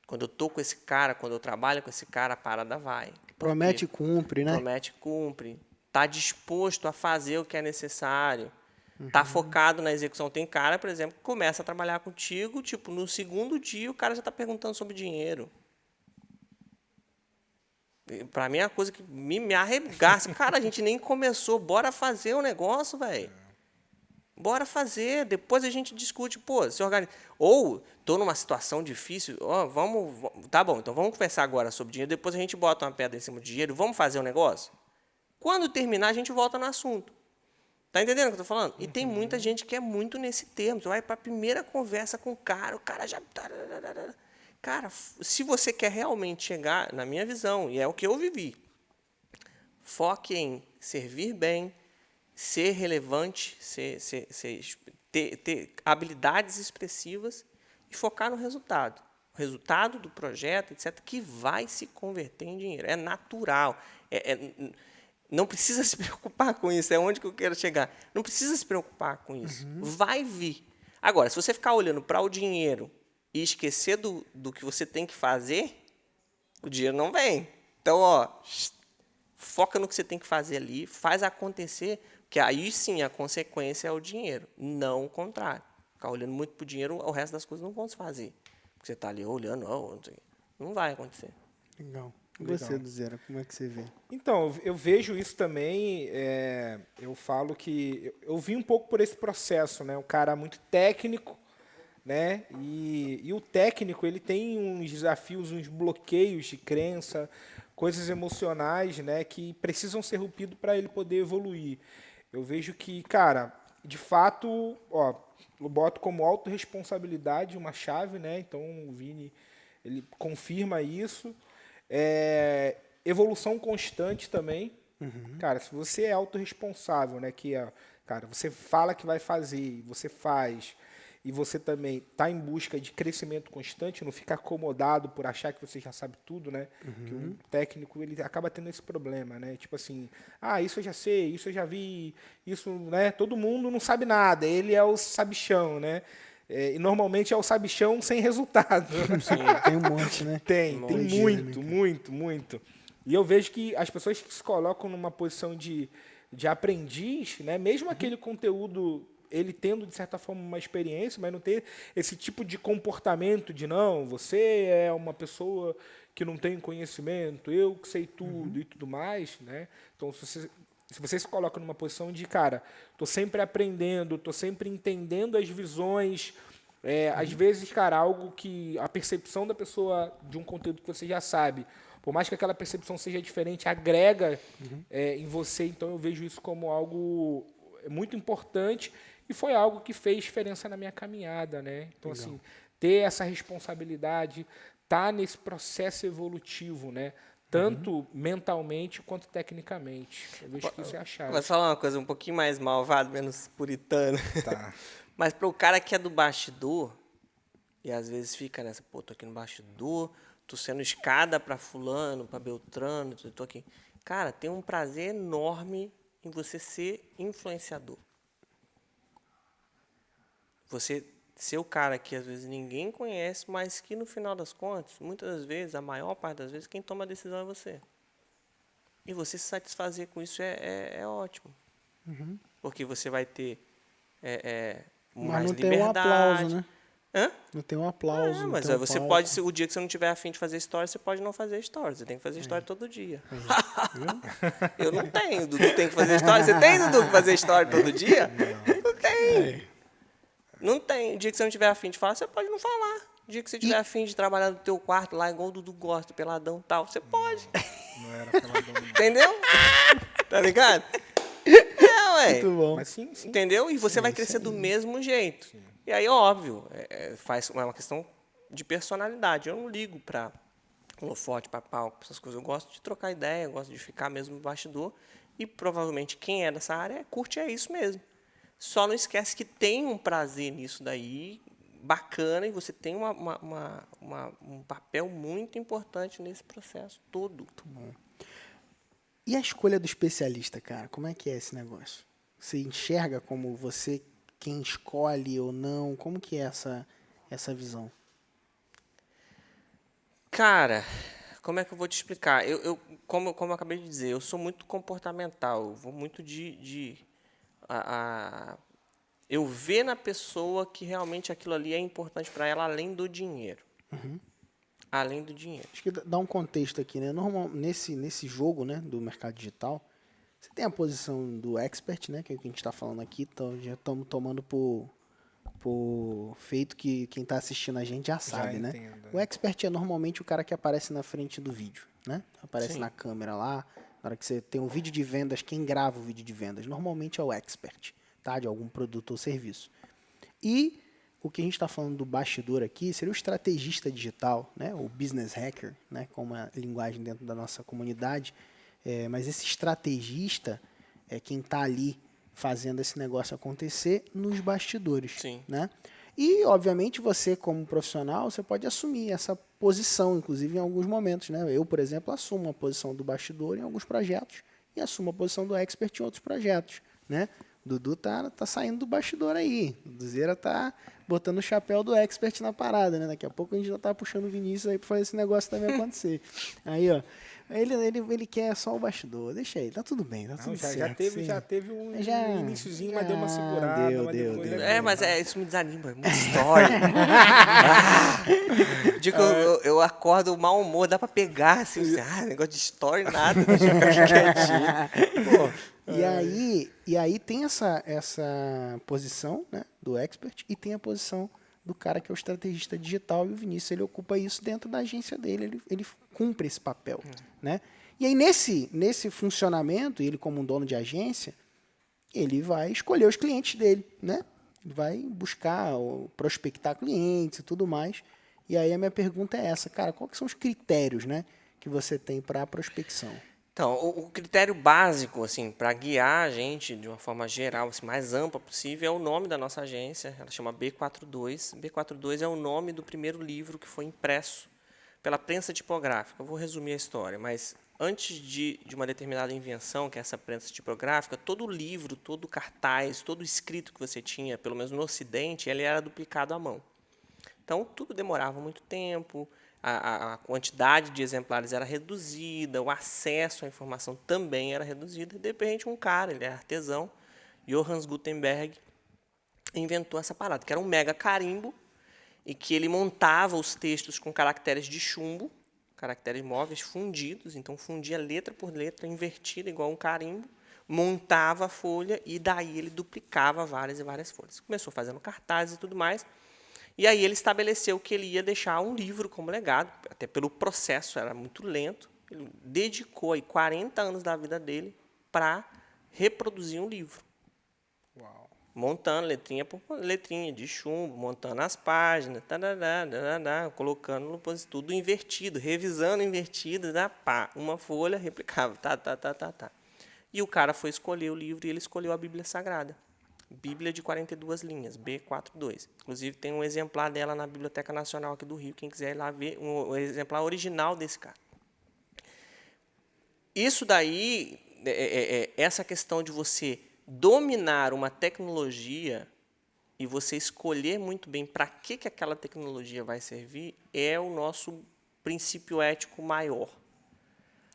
Quando eu estou com esse cara, quando eu trabalho com esse cara, a parada vai.
Promete e cumpre, né?
Promete e cumpre. Está disposto a fazer o que é necessário. Está focado na execução. Tem cara, por exemplo, que começa a trabalhar contigo, tipo, no segundo dia o cara já está perguntando sobre dinheiro. Para mim é uma coisa que me arregaça. Cara, a gente nem começou, bora fazer o negócio, velho. Bora fazer, depois a gente discute, se organiza. Ou, estou numa situação difícil, tá bom, então vamos conversar agora sobre dinheiro, depois a gente bota uma pedra em cima do dinheiro, vamos fazer o negócio? Quando terminar, a gente volta no assunto. Tá entendendo o que eu estou falando? E tem muita gente que é muito nesse termo. Você vai para a primeira conversa com o cara já... Cara, se você quer realmente chegar, na minha visão, e é o que eu vivi, foque em servir bem, ser relevante, ter habilidades expressivas e focar no resultado. O resultado do projeto, etc., que vai se converter em dinheiro. É natural. Não precisa se preocupar com isso. É onde que eu quero chegar. Não precisa se preocupar com isso. Vai vir. Agora, se você ficar olhando para o dinheiro e esquecer do que você tem que fazer, o dinheiro não vem. Então, foca no que você tem que fazer ali, faz acontecer, Que aí sim a consequência é o dinheiro, não o contrário. Ficar olhando muito pro dinheiro, o resto das coisas não vão se fazer. Porque você está ali olhando, não sei. Não vai acontecer.
Legal. E
Legal.
você, Duzera, como é que você vê?
Então, eu vejo isso também, eu falo que eu vi um pouco por esse processo, né? Um cara muito técnico, né? E o técnico, ele tem uns desafios, uns bloqueios de crença, coisas emocionais, né? Que precisam ser rompidos para ele poder evoluir. Eu vejo que, cara, de fato, ó, eu boto como autorresponsabilidade uma chave, né? Então, o Vini, ele confirma isso. Evolução constante também. Cara, se você é autorresponsável, né, cara, você fala que vai fazer, você faz, e você também está em busca de crescimento constante, não fica acomodado por achar que você já sabe tudo, né? Que o técnico, ele acaba tendo esse problema, né? Tipo assim, isso eu já sei, isso eu já vi, isso, né? Todo mundo não sabe nada, ele é o sabichão, né? E normalmente é o sabichão sem resultado.
Sim, tem um monte, né?
Tem
Imagina,
muito. E eu vejo que as pessoas que se colocam numa posição de aprendiz, né, mesmo aquele conteúdo, ele tendo, de certa forma, uma experiência, mas não ter esse tipo de comportamento de, não, você é uma pessoa que não tem conhecimento, eu que sei tudo e tudo mais, né? Então, se você se coloca numa posição de, cara, estou sempre aprendendo, estou sempre entendendo as visões. Às vezes, cara, algo que a percepção da pessoa de um conteúdo que você já sabe, por mais que aquela percepção seja diferente, agrega em você. Então, eu vejo isso como algo muito importante e foi algo que fez diferença na minha caminhada, né? Então, assim, ter essa responsabilidade, estar nesse processo evolutivo, né? Tanto mentalmente quanto tecnicamente. Eu vejo que isso é a chave.
Vou falar uma coisa um pouquinho mais malvada, menos puritana.
Tá.
Mas para o cara que é do bastidor, e às vezes fica nessa, pô, tô aqui no bastidor, tô sendo escada para fulano, para Beltrano, tô aqui. Cara, tem um prazer enorme em você ser influenciador. Você ser o cara que às vezes ninguém conhece, mas que no final das contas, muitas das vezes, a maior parte das vezes, quem toma a decisão é você. E você se satisfazer com isso é ótimo. Porque você vai ter
Mas
mais
não tem um
liberdade.
aplauso, né?
Hã?
Não tem um aplauso.
Mas
não tem um
você
palco.
pode, o dia que você não tiver afim de fazer story, você pode não fazer story. Você tem que fazer story todo dia. Eu não tenho. Dudu tem que fazer story. Você tem, Dudu, que fazer story todo dia? Não tem. Não tem. O dia que você não tiver afim de falar, você pode não falar. O dia que você tiver afim de trabalhar no teu quarto lá, igual o Dudu gosta, peladão e tal, você pode.
Não era peladão.
Entendeu? Tá ligado? Ué.
Muito bom.
Mas sim.
Entendeu? E você vai crescer do mesmo jeito. E aí, óbvio, é uma questão de personalidade. Eu não ligo para holofote, para palco, essas coisas. Eu gosto de trocar ideia, eu gosto de ficar mesmo no bastidor. E provavelmente quem é dessa área curte isso mesmo. Só não esquece que tem um prazer nisso daí, bacana, e você tem um papel muito importante nesse processo todo.
Muito bom. E a escolha do especialista, cara? Como é que é esse negócio? Você enxerga como você quem escolhe ou não? Como que é essa visão?
Cara, como é que eu vou te explicar? Como eu acabei de dizer, eu sou muito comportamental, eu vou muito eu ver na pessoa que realmente aquilo ali é importante para ela, além do dinheiro. Além do dinheiro.
Acho que dá um contexto aqui, né? Nesse jogo, né, do mercado digital, você tem a posição do expert, né, que é o que a gente está falando aqui, então já estamos tomando por feito que quem está assistindo a gente já sabe, né?
entendo.
O expert é normalmente o cara que aparece na frente do vídeo, né? Aparece
Sim.
na câmera lá, na hora que você tem um vídeo de vendas, quem grava o vídeo de vendas normalmente é o expert, tá? De algum produto ou serviço. E o que a gente está falando do bastidor aqui seria o estrategista digital, né? O business hacker, né? Como a linguagem dentro da nossa comunidade. Mas esse estrategista é quem está ali fazendo esse negócio acontecer nos bastidores.
Sim.
Né? E, obviamente, você, como profissional, você pode assumir essa posição, inclusive em alguns momentos. Né? Eu, por exemplo, assumo a posição do bastidor em alguns projetos e assumo a posição do expert em outros projetos. Né? Dudu tá saindo do bastidor aí. O Duzeira tá botando o chapéu do expert na parada, né? Daqui a pouco a gente já tá puxando o Vinícius aí pra fazer esse negócio também acontecer. Aí, ó. Ele quer só o bastidor. Deixa aí, tá tudo bem, tá tudo certo.
Já teve um iniciozinho, mas
já
deu uma segurada.
deu,
mas
deu,
depois
deu.
já
Mas isso me desanima, é muita história. Digo que eu acordo mau humor, dá pra pegar, assim, negócio de história e nada, deixa eu ficar quietinho. Pô,
E aí tem essa posição, né, do expert e tem a posição do cara que é o estrategista digital, e o Vinícius ele ocupa isso dentro da agência dele, ele cumpre esse papel, né? E aí nesse funcionamento, ele como um dono de agência, ele vai escolher os clientes dele, né? Ele vai buscar, prospectar clientes e tudo mais. E aí a minha pergunta é essa, cara, quais são os critérios, né, que você tem para a prospecção?
então, o critério básico, assim, para guiar a gente de uma forma geral, assim, mais ampla possível, é o nome da nossa agência. Ela chama B42. B42 é o nome do primeiro livro que foi impresso pela prensa tipográfica. Eu vou resumir a história, mas antes de uma determinada invenção, que é essa prensa tipográfica, todo livro, todo cartaz, todo escrito que você tinha, pelo menos no Ocidente, ele era duplicado à mão. Então, tudo demorava muito tempo, a quantidade de exemplares era reduzida, o acesso à informação também era reduzido. E, de repente, um cara, ele é artesão, Johannes Gutenberg, inventou essa parada, que era um mega carimbo, e que ele montava os textos com caracteres de chumbo, caracteres móveis fundidos, então fundia letra por letra, invertida igual um carimbo, montava a folha e daí ele duplicava várias e várias folhas. Começou fazendo cartazes e tudo mais, e aí ele estabeleceu que ele ia deixar um livro como legado, até pelo processo, era muito lento. Ele dedicou aí 40 anos da vida dele para reproduzir um livro.
Uau.
Montando letrinha por letrinha de chumbo, montando as páginas, colocando tudo invertido, revisando invertido, uma folha, replicava, E o cara foi escolher o livro e ele escolheu a Bíblia Sagrada. Bíblia de 42 linhas, B42. Inclusive, tem um exemplar dela na Biblioteca Nacional aqui do Rio, quem quiser ir lá ver o exemplar original desse cara. Isso daí, essa questão de você dominar uma tecnologia e você escolher muito bem para que aquela tecnologia vai servir, é o nosso princípio ético maior.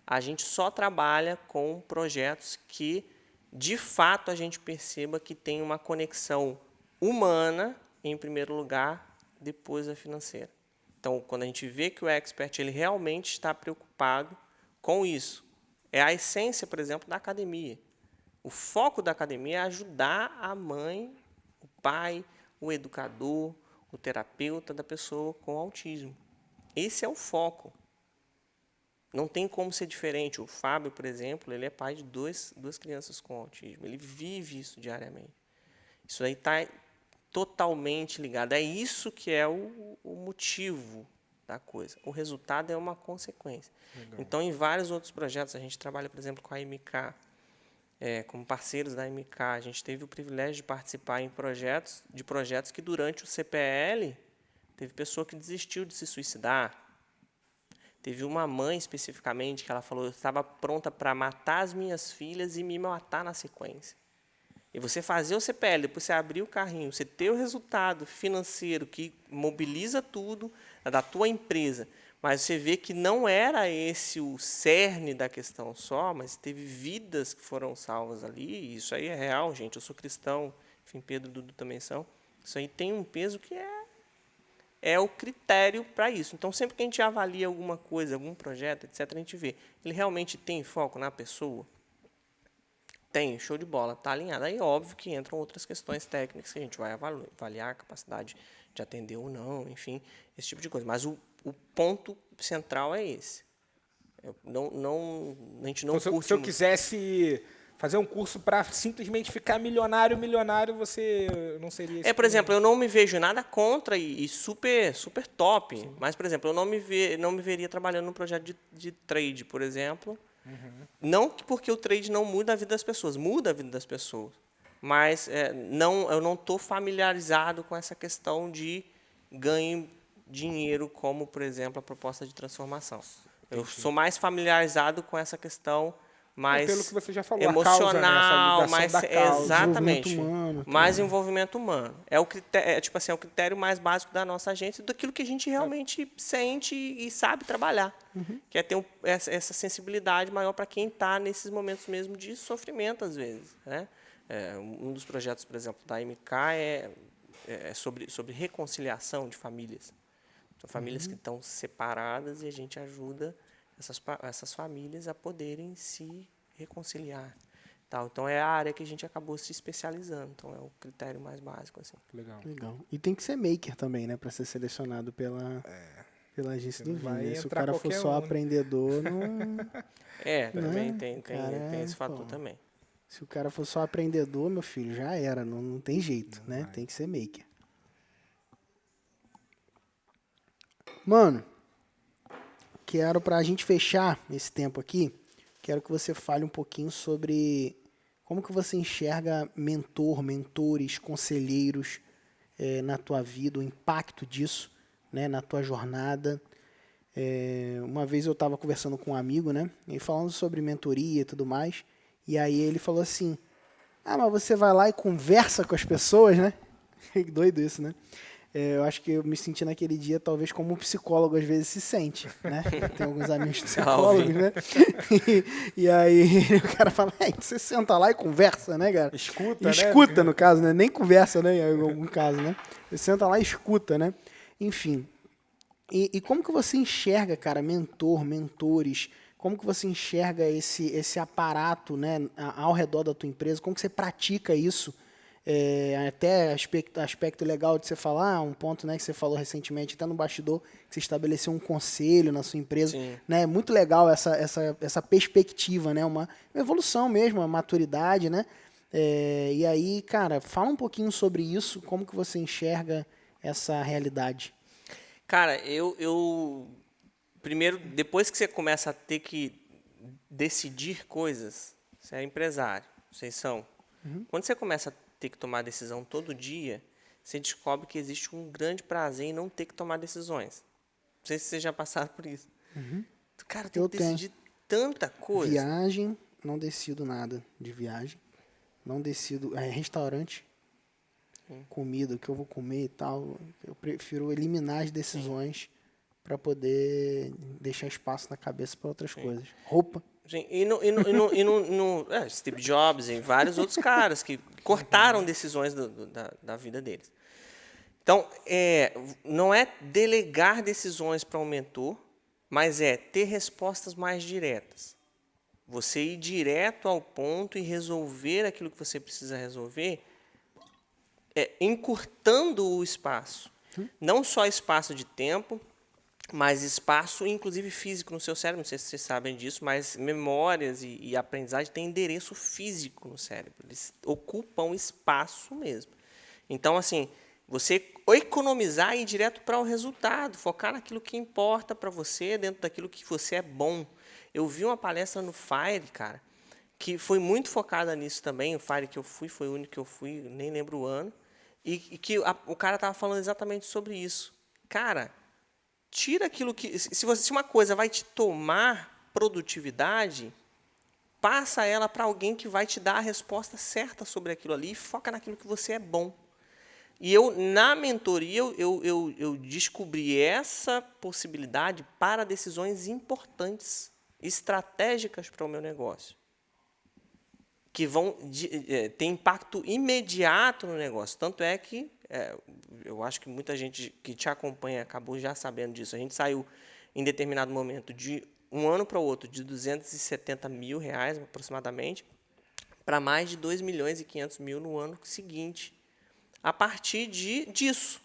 A gente só trabalha com projetos que, de fato, a gente perceba que tem uma conexão humana, em primeiro lugar, depois a financeira. Então, quando a gente vê que o expert ele realmente está preocupado com isso, é a essência, por exemplo, da academia. O foco da academia é ajudar a mãe, o pai, o educador, o terapeuta da pessoa com autismo. Esse é o foco. Não tem como ser diferente. O Fábio, por exemplo, ele é pai de duas crianças com autismo. Ele vive isso diariamente. Isso aí está totalmente ligado. É isso que é o motivo da coisa. O resultado é uma consequência. Legal. Então, em vários outros projetos, a gente trabalha, por exemplo, com a MK, como parceiros da MK. A gente teve o privilégio de participar em projetos que, durante o CPL, teve pessoa que desistiu de se suicidar. Teve uma mãe, especificamente, que ela falou: eu estava pronta para matar as minhas filhas e me matar na sequência. E você fazer o CPL, depois você abrir o carrinho, você ter o resultado financeiro que mobiliza tudo da tua empresa, mas você vê que não era esse o cerne da questão só, mas teve vidas que foram salvas ali, e isso aí é real, gente. Eu sou cristão, enfim, Pedro e Dudu também são. Isso aí tem um peso que é o critério para isso. Então, sempre que a gente avalia alguma coisa, algum projeto, etc., a gente vê, ele realmente tem foco na pessoa? Tem, show de bola, está alinhado. Aí, óbvio que entram outras questões técnicas que a gente vai avaliar a capacidade de atender ou não, enfim, esse tipo de coisa. Mas o ponto central é esse. A gente não
então,
curte
se eu
muito.
quisesse fazer um curso para simplesmente ficar milionário, você não seria esse
por exemplo, eu não me vejo nada contra e super top. Sim. Mas, por exemplo, eu não me veria trabalhando num projeto de trade, por exemplo. Uhum. Não porque o trade não muda a vida das pessoas, muda a vida das pessoas. Mas eu não estou familiarizado com essa questão de ganho dinheiro, como, por exemplo, a proposta de transformação. Entendi. Eu sou mais familiarizado com essa questão mais
pelo que você já falou,
emocional,
a causa, né? Essa ligação
mais
da causa.
exatamente,
Envolvimento humano,
mais
cara.
envolvimento humano. É o critério, tipo assim, é o critério mais básico da nossa agência, daquilo que a gente realmente sente e sabe trabalhar, que é ter essa sensibilidade maior para quem está nesses momentos mesmo de sofrimento às vezes, né? Um dos projetos, por exemplo, da MK é sobre reconciliação de famílias. São famílias que estão separadas e a gente ajuda essas famílias a poderem se reconciliar. Tal. Então, é a área que a gente acabou se especializando. Então, é o critério mais básico. Assim.
Legal.
Legal. E tem que ser maker também, né? Pra ser selecionado pela agência do
não vai
Vini. Se o
entrar
cara for
qualquer
só
um, né?
aprendedor, não...
Também
Né?
tem
Cara,
esse fator
pô.
também.
Se o cara for só aprendedor, meu filho, já era. Não tem jeito, né? Tem que ser maker. Mano, quero, pra gente fechar esse tempo aqui, quero que você fale um pouquinho sobre como que você enxerga mentores, conselheiros na tua vida, o impacto disso, né, na tua jornada. Uma vez eu estava conversando com um amigo, né, e falando sobre mentoria e tudo mais, e aí ele falou assim, mas você vai lá e conversa com as pessoas, né? Que doido isso, né? Eu acho que eu me senti naquele dia, talvez, como um psicólogo às vezes se sente, né? Tem alguns amigos psicólogos, né? E aí o cara fala, você senta lá e conversa, né, cara?
Escuta,
Escuta,
né?
no caso, né? Nem conversa, né? Em algum caso, né? Você senta lá e escuta, né? Enfim. E como que você enxerga, cara, mentores, como que você enxerga esse aparato, né, ao redor da tua empresa? Como que você pratica isso? Até aspecto legal de você falar, um ponto, né, que você falou recentemente, até no bastidor, que você estabeleceu um conselho na sua empresa.
Sim.
Né? É muito legal essa perspectiva, né? Uma evolução mesmo, uma maturidade, né? E aí, cara, fala um pouquinho sobre isso, como que você enxerga essa realidade.
Cara, eu primeiro, depois que você começa a ter que decidir coisas, você é empresário, vocês são. Quando você começa a ter que tomar decisão todo dia, você descobre que existe um grande prazer em não ter que tomar decisões. Não sei se vocês já passaram por isso. Cara, tem
Eu
que decidir tanta coisa.
Viagem, não decido nada de viagem. Não decido. Restaurante, comida, o que eu vou comer e tal. Eu prefiro eliminar as decisões para poder deixar espaço na cabeça para outras coisas. Roupa.
Sim, Steve Jobs e vários outros caras que cortaram decisões da vida deles. Então, não é delegar decisões para um mentor, mas é ter respostas mais diretas. Você ir direto ao ponto e resolver aquilo que você precisa resolver, encurtando o espaço. Não só espaço de tempo, mas espaço, inclusive físico no seu cérebro. Não sei se vocês sabem disso, mas memórias e aprendizagem têm endereço físico no cérebro. Eles ocupam espaço mesmo. Então, assim, você economizar e ir direto para o resultado, focar naquilo que importa para você, dentro daquilo que você é bom. Eu vi uma palestra no FIRE, cara, que foi muito focada nisso também. O FIRE que eu fui, foi o único que eu fui, nem lembro o ano, e que o cara estava falando exatamente sobre isso. Cara, tira aquilo que... Se uma coisa vai te tomar produtividade, passa ela para alguém que vai te dar a resposta certa sobre aquilo ali e foca naquilo que você é bom. E na mentoria, eu descobri essa possibilidade para decisões importantes, estratégicas para o meu negócio, que vão ter impacto imediato no negócio. Tanto é que eu acho que muita gente que te acompanha acabou já sabendo disso. A gente saiu, em determinado momento, de um ano para o outro, de R$270 mil, aproximadamente, para mais de 2.500.000 no ano seguinte, a partir disso,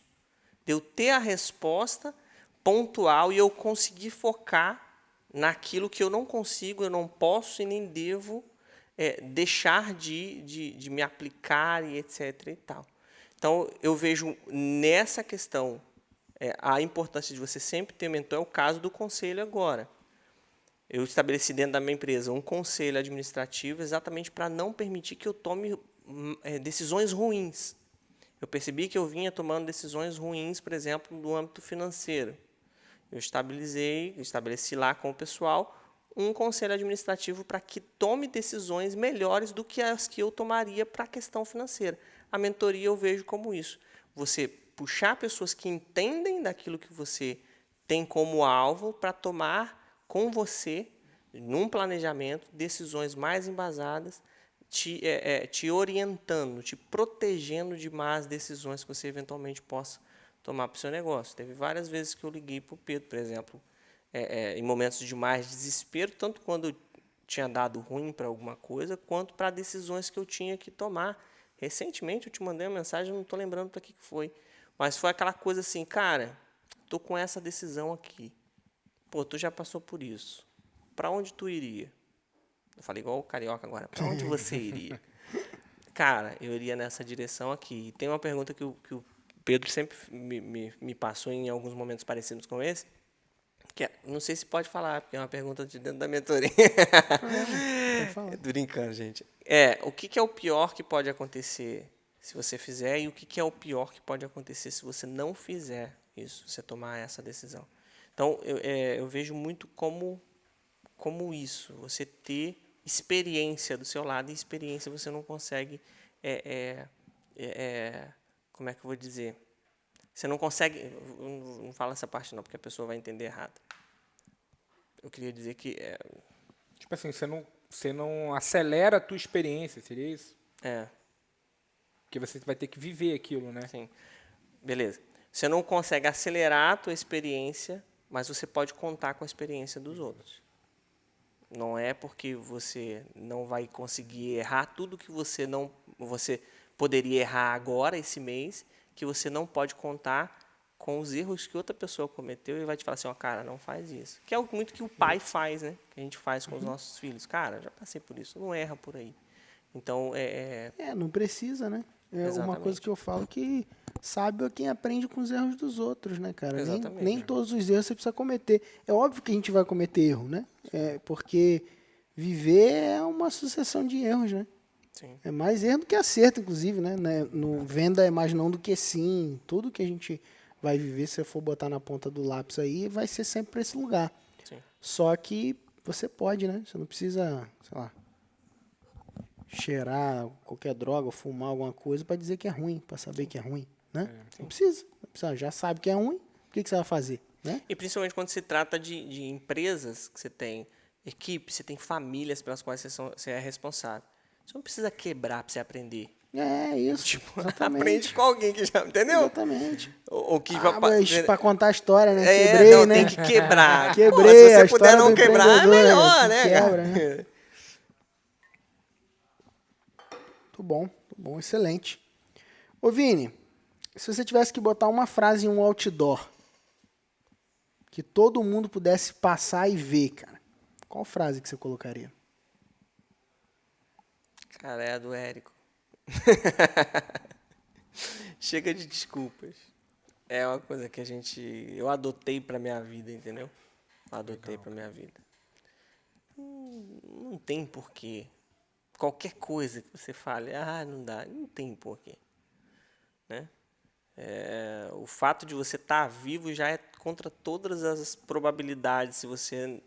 de eu ter a resposta pontual e eu conseguir focar naquilo que eu não consigo, eu não posso e nem devo deixar de me aplicar e etc. e tal. Então, eu vejo nessa questão a importância de você sempre ter mentor. É o caso do conselho agora. Eu estabeleci dentro da minha empresa um conselho administrativo exatamente para não permitir que eu tome decisões ruins. Eu percebi que eu vinha tomando decisões ruins, por exemplo, no âmbito financeiro. Eu estabeleci lá com o pessoal um conselho administrativo para que tome decisões melhores do que as que eu tomaria para a questão financeira. A mentoria eu vejo como isso. Você puxar pessoas que entendem daquilo que você tem como alvo para tomar com você, num planejamento, decisões mais embasadas, te orientando, te protegendo de más decisões que você eventualmente possa tomar para o seu negócio. Teve várias vezes que eu liguei para o Pedro, por exemplo, em momentos de mais desespero, tanto quando eu tinha dado ruim para alguma coisa, quanto para decisões que eu tinha que tomar. Recentemente eu te mandei uma mensagem, não estou lembrando para que foi, mas foi aquela coisa assim, cara, estou com essa decisão aqui. Pô, tu já passou por isso. Para onde tu iria? Eu falei igual o carioca agora. Para onde você iria? Cara, eu iria nessa direção aqui. E tem uma pergunta que o Pedro sempre me passou em alguns momentos parecidos com esse, que não sei se pode falar, porque é uma pergunta de dentro da mentoria.
Pode falar.
Brincando, gente. O que é o pior que pode acontecer se você fizer e o que é o pior que pode acontecer se você não fizer isso, você tomar essa decisão. Então, eu vejo muito como isso, você ter experiência do seu lado, e experiência você não consegue, como é que eu vou dizer? Você não consegue, não fala essa parte não, porque a pessoa vai entender errado. Eu queria dizer que...
Tipo assim, você não acelera a tua experiência, seria isso? Porque você vai ter que viver aquilo, né?
Sim. Beleza. Você não consegue acelerar a tua experiência, mas você pode contar com a experiência dos outros. Não é porque você não vai conseguir errar tudo que você poderia errar agora, esse mês, que você não pode contar com os erros que outra pessoa cometeu e vai te falar assim, cara, não faz isso. Que é muito que o pai faz, né? Que a gente faz com os nossos filhos. Cara, já passei por isso, não erra por aí. Então,
não precisa, né? É
Exatamente.
uma coisa que eu falo que sábio é quem aprende com os erros dos outros, né, cara?
Exatamente.
Nem todos os erros você precisa cometer. É óbvio que a gente vai cometer erro, né? Porque viver é uma sucessão de erros, né?
sim.
É mais erro do que acerto, inclusive, né? No venda é mais não do que sim. Tudo que a gente vai viver, se você for botar na ponta do lápis aí, vai ser sempre para esse lugar.
Sim.
Só que você pode, né? Você não precisa, sei lá, cheirar qualquer droga ou fumar alguma coisa para dizer que é ruim, para saber que é ruim, né? Não precisa. Já sabe que é ruim, o que você vai fazer, né?
E principalmente quando se trata de empresas, que você tem equipe, você tem famílias pelas quais você é responsável. Você não precisa quebrar para você aprender.
É isso.
Tipo,
exatamente.
aprende com alguém que já... Entendeu?
Exatamente.
Ou que
Mas para contar a história, né?
É,
Quebrei,
não,
né?
tem que quebrar.
Quebrei,
Se
a
você puder
história
não
do
quebrar, é
empreendedor,
melhor,
que
né,
quebra,
cara?
né? Muito bom, excelente. Ô, Vini, se você tivesse que botar uma frase em um outdoor que todo mundo pudesse passar e ver, cara, qual frase que você colocaria?
Cara, é a do Érico. Chega de desculpas. É uma coisa que eu adotei pra minha vida, entendeu? Adotei pra minha vida. Não tem porquê. Qualquer coisa que você fale, não dá, não tem porquê. Né? O fato de você estar vivo já é contra todas as probabilidades. Se você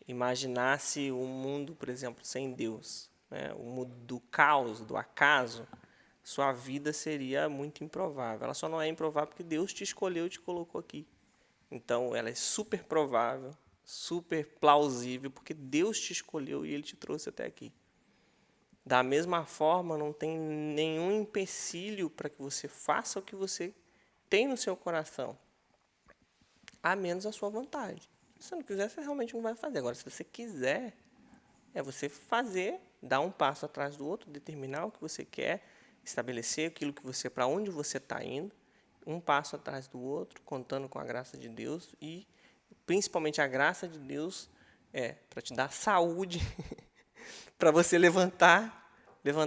imaginasse um mundo, por exemplo, sem Deus, né? O mundo do caos, do acaso, sua vida seria muito improvável. Ela só não é improvável porque Deus te escolheu e te colocou aqui. Então, ela é super provável, super plausível, porque Deus te escolheu e Ele te trouxe até aqui. Da mesma forma, não tem nenhum empecilho para que você faça o que você tem no seu coração, a menos a sua vontade. Se você não quiser, você realmente não vai fazer. Agora, se você quiser, é você fazer, dar um passo atrás do outro, determinar o que você quer, estabelecer aquilo que você, para onde você está indo, um passo atrás do outro, contando com a graça de Deus e, principalmente, a graça de Deus para te dar saúde para você levantar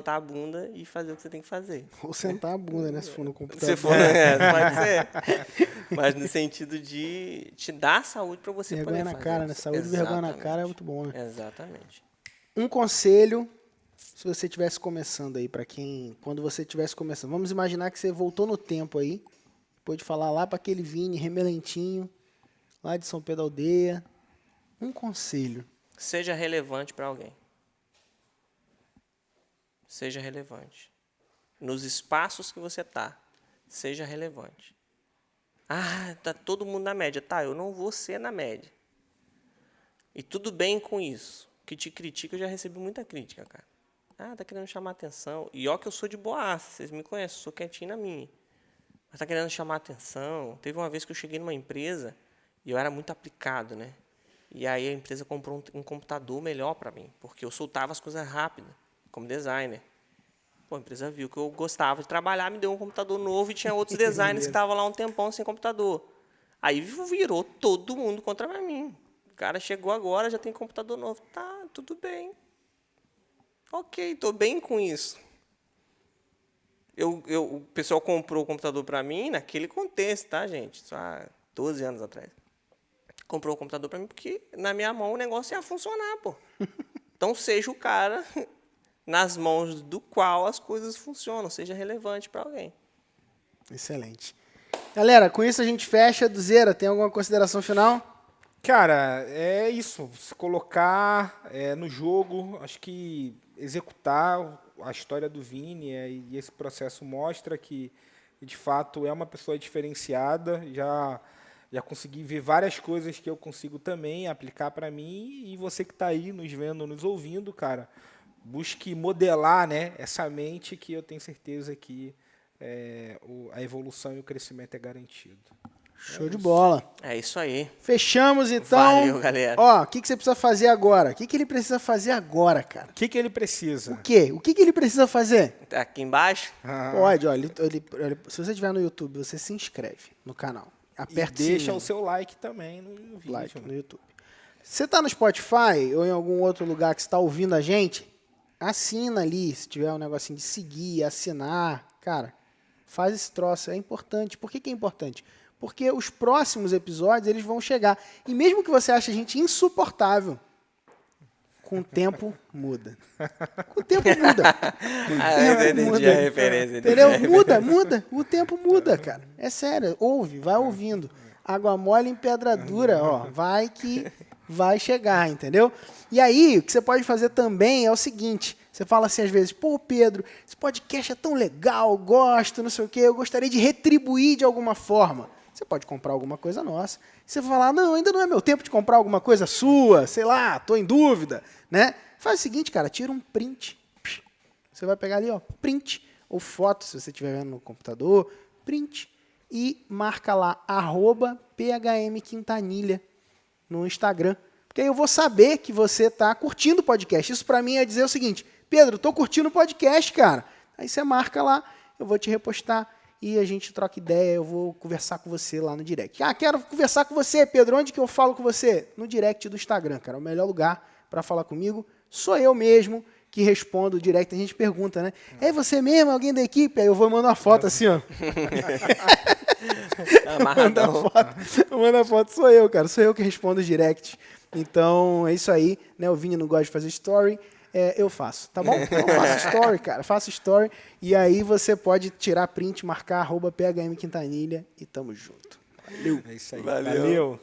a bunda e fazer o que você tem que fazer.
Ou sentar a bunda, né? Se for no computador.
Se for, pode ser. Mas no sentido de te dar saúde para você
vergonha
poder
na
fazer
cara, né?
isso.
Saúde e vergonha na cara é muito bom, né?
Exatamente.
Um conselho, se você estivesse começando aí, para quem... Quando você estivesse começando. Vamos imaginar que você voltou no tempo aí, depois de falar lá para aquele Vini remelentinho, lá de São Pedro da Aldeia. Um conselho.
Seja relevante para alguém. Seja relevante. Nos espaços que você tá, seja relevante. Ah, tá todo mundo na média. Tá, eu não vou ser na média. E tudo bem com isso. Que te critica, eu já recebi muita crítica, cara. Ah, tá querendo chamar atenção. E ó que eu sou de boaça, vocês me conhecem, eu sou quietinho na minha. Mas tá querendo chamar atenção. Teve uma vez que eu cheguei numa empresa e eu era muito aplicado, né? E aí a empresa comprou um computador melhor para mim, porque eu soltava as coisas rápido, como designer. Pô, a empresa viu que eu gostava de trabalhar, me deu um computador novo e tinha outros designers que estavam lá um tempão sem computador. Aí virou todo mundo contra mim. O cara chegou agora, já tem computador novo. Tá, tudo bem. Ok, tô bem com isso. O pessoal comprou o computador para mim naquele contexto, tá, gente? Só há 12 anos atrás. Comprou o computador para mim porque na minha mão o negócio ia funcionar, pô. Então seja o cara nas mãos do qual as coisas funcionam, seja relevante para alguém.
Excelente. Galera, com isso a gente fecha. Duzeira, tem alguma consideração final?
Cara, é isso. Se colocar no jogo, acho que executar a história do Vini e esse processo mostra que, de fato, é uma pessoa diferenciada. Já consegui ver várias coisas que eu consigo também aplicar para mim. E você que está aí nos vendo, nos ouvindo, cara, busque modelar, né, essa mente que eu tenho certeza que a evolução e o crescimento é garantido.
Show de bola.
É isso aí.
Fechamos, então.
Valeu, galera.
Ó, o que você precisa fazer agora? O que ele precisa fazer agora, cara?
O que ele precisa?
O quê? O que ele precisa fazer?
Tá aqui embaixo.
Pode, ó. Se você estiver no YouTube, você se inscreve no canal. Aperta
E deixa
sininho.
o seu like também no vídeo.
Like no YouTube. Você tá no Spotify ou em algum outro lugar que você está ouvindo a gente, assina ali, se tiver um negocinho de seguir, assinar. Cara, faz esse troço, é importante. Por que é importante? Porque os próximos episódios, eles vão chegar. E mesmo que você ache a gente insuportável, com o tempo muda. Com o tempo muda.
Eu entendi a referência.
Entendeu? Muda. O tempo muda, cara. É sério. Ouve, vai ouvindo. Água mole em pedra dura, ó. Vai que vai chegar, entendeu? E aí, o que você pode fazer também é o seguinte. Você fala assim às vezes, pô, Pedro, esse podcast é tão legal, gosto, não sei o quê, eu gostaria de retribuir de alguma forma. Você pode comprar alguma coisa nossa. Você vai falar, não, ainda não é meu tempo de comprar alguma coisa sua, sei lá, tô em dúvida, né? Faz o seguinte, cara, tira um print. Você vai pegar ali, ó, print, ou foto, se você estiver vendo no computador, print, e marca lá, @PHMQuintanilha no Instagram. Porque aí eu vou saber que você está curtindo o podcast. Isso para mim é dizer o seguinte, Pedro, tô curtindo o podcast, cara. Aí você marca lá, eu vou te repostar e a gente troca ideia, eu vou conversar com você lá no direct. Ah, quero conversar com você, Pedro, onde que eu falo com você? No direct do Instagram, cara. O melhor lugar para falar comigo sou eu mesmo que respondo o direct. A gente pergunta, né? É você mesmo, alguém da equipe? Aí eu vou mandar uma foto assim, ó.
Amarradão.
Manda foto, sou eu, cara. Sou eu que respondo os directs. Então, é isso aí, né? O Vini não gosta de fazer story, eu faço, tá bom? Eu faço story, cara, faço story. E aí você pode tirar print, marcar @PHMQuintanilha e tamo junto. Valeu.
É isso aí.
Valeu.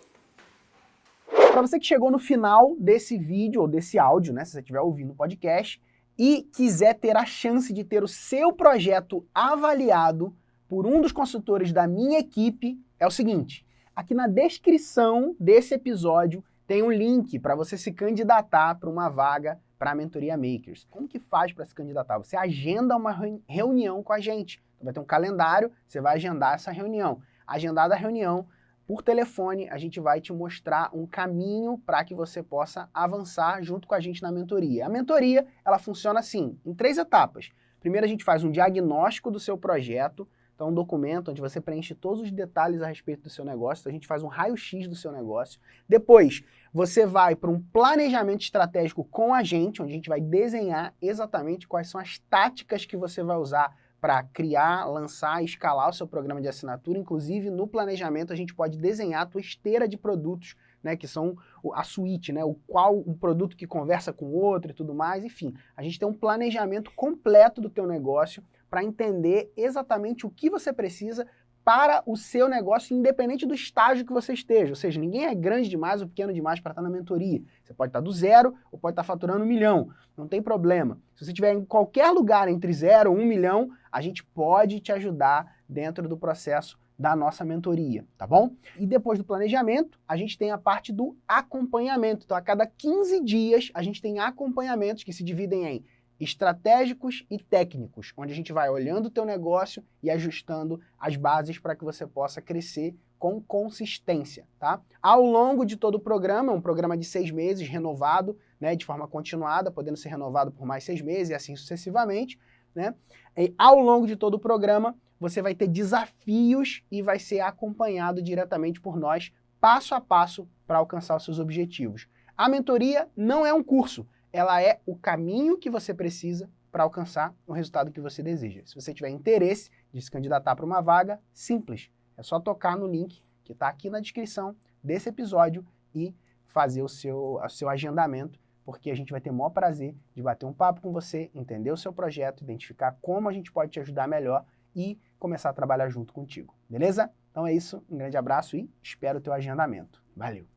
Para você que chegou no final desse vídeo ou desse áudio, né, se você estiver ouvindo o podcast, e quiser ter a chance de ter o seu projeto avaliado por um dos consultores da minha equipe, é o seguinte, aqui na descrição desse episódio tem um link para você se candidatar para uma vaga para a Mentoria Makers. Como que faz para se candidatar? Você agenda uma reunião com a gente. Vai ter um calendário, você vai agendar essa reunião. Agendada a reunião, por telefone, a gente vai te mostrar um caminho para que você possa avançar junto com a gente na mentoria. A mentoria, ela funciona assim, em 3 etapas. Primeiro, a gente faz um diagnóstico do seu projeto, então um documento onde você preenche todos os detalhes a respeito do seu negócio, então a gente faz um raio-x do seu negócio. Depois, você vai para um planejamento estratégico com a gente, onde a gente vai desenhar exatamente quais são as táticas que você vai usar para criar, lançar e escalar o seu programa de assinatura. Inclusive, no planejamento, a gente pode desenhar a tua esteira de produtos, né, que são a suíte, né, um produto que conversa com o outro e tudo mais. Enfim, a gente tem um planejamento completo do teu negócio para entender exatamente o que você precisa para o seu negócio, independente do estágio que você esteja. Ou seja, ninguém é grande demais ou pequeno demais para estar na mentoria. Você pode estar do 0 ou pode estar faturando 1 milhão. Não tem problema. Se você estiver em qualquer lugar entre 0 e 1 milhão, a gente pode te ajudar dentro do processo da nossa mentoria, tá bom? E depois do planejamento, a gente tem a parte do acompanhamento. Então, a cada 15 dias, a gente tem acompanhamentos que se dividem em estratégicos e técnicos, onde a gente vai olhando o teu negócio e ajustando as bases para que você possa crescer com consistência, tá? Ao longo de todo o programa, um programa de 6 meses, renovado, né, de forma continuada, podendo ser renovado por mais 6 meses e assim sucessivamente, né? E ao longo de todo o programa, você vai ter desafios e vai ser acompanhado diretamente por nós, passo a passo, para alcançar os seus objetivos. A mentoria não é um curso, ela é o caminho que você precisa para alcançar o resultado que você deseja. Se você tiver interesse de se candidatar para uma vaga, simples. É só tocar no link que está aqui na descrição desse episódio e fazer o seu agendamento, porque a gente vai ter o maior prazer de bater um papo com você, entender o seu projeto, identificar como a gente pode te ajudar melhor e começar a trabalhar junto contigo, beleza? Então é isso, um grande abraço e espero o teu agendamento. Valeu!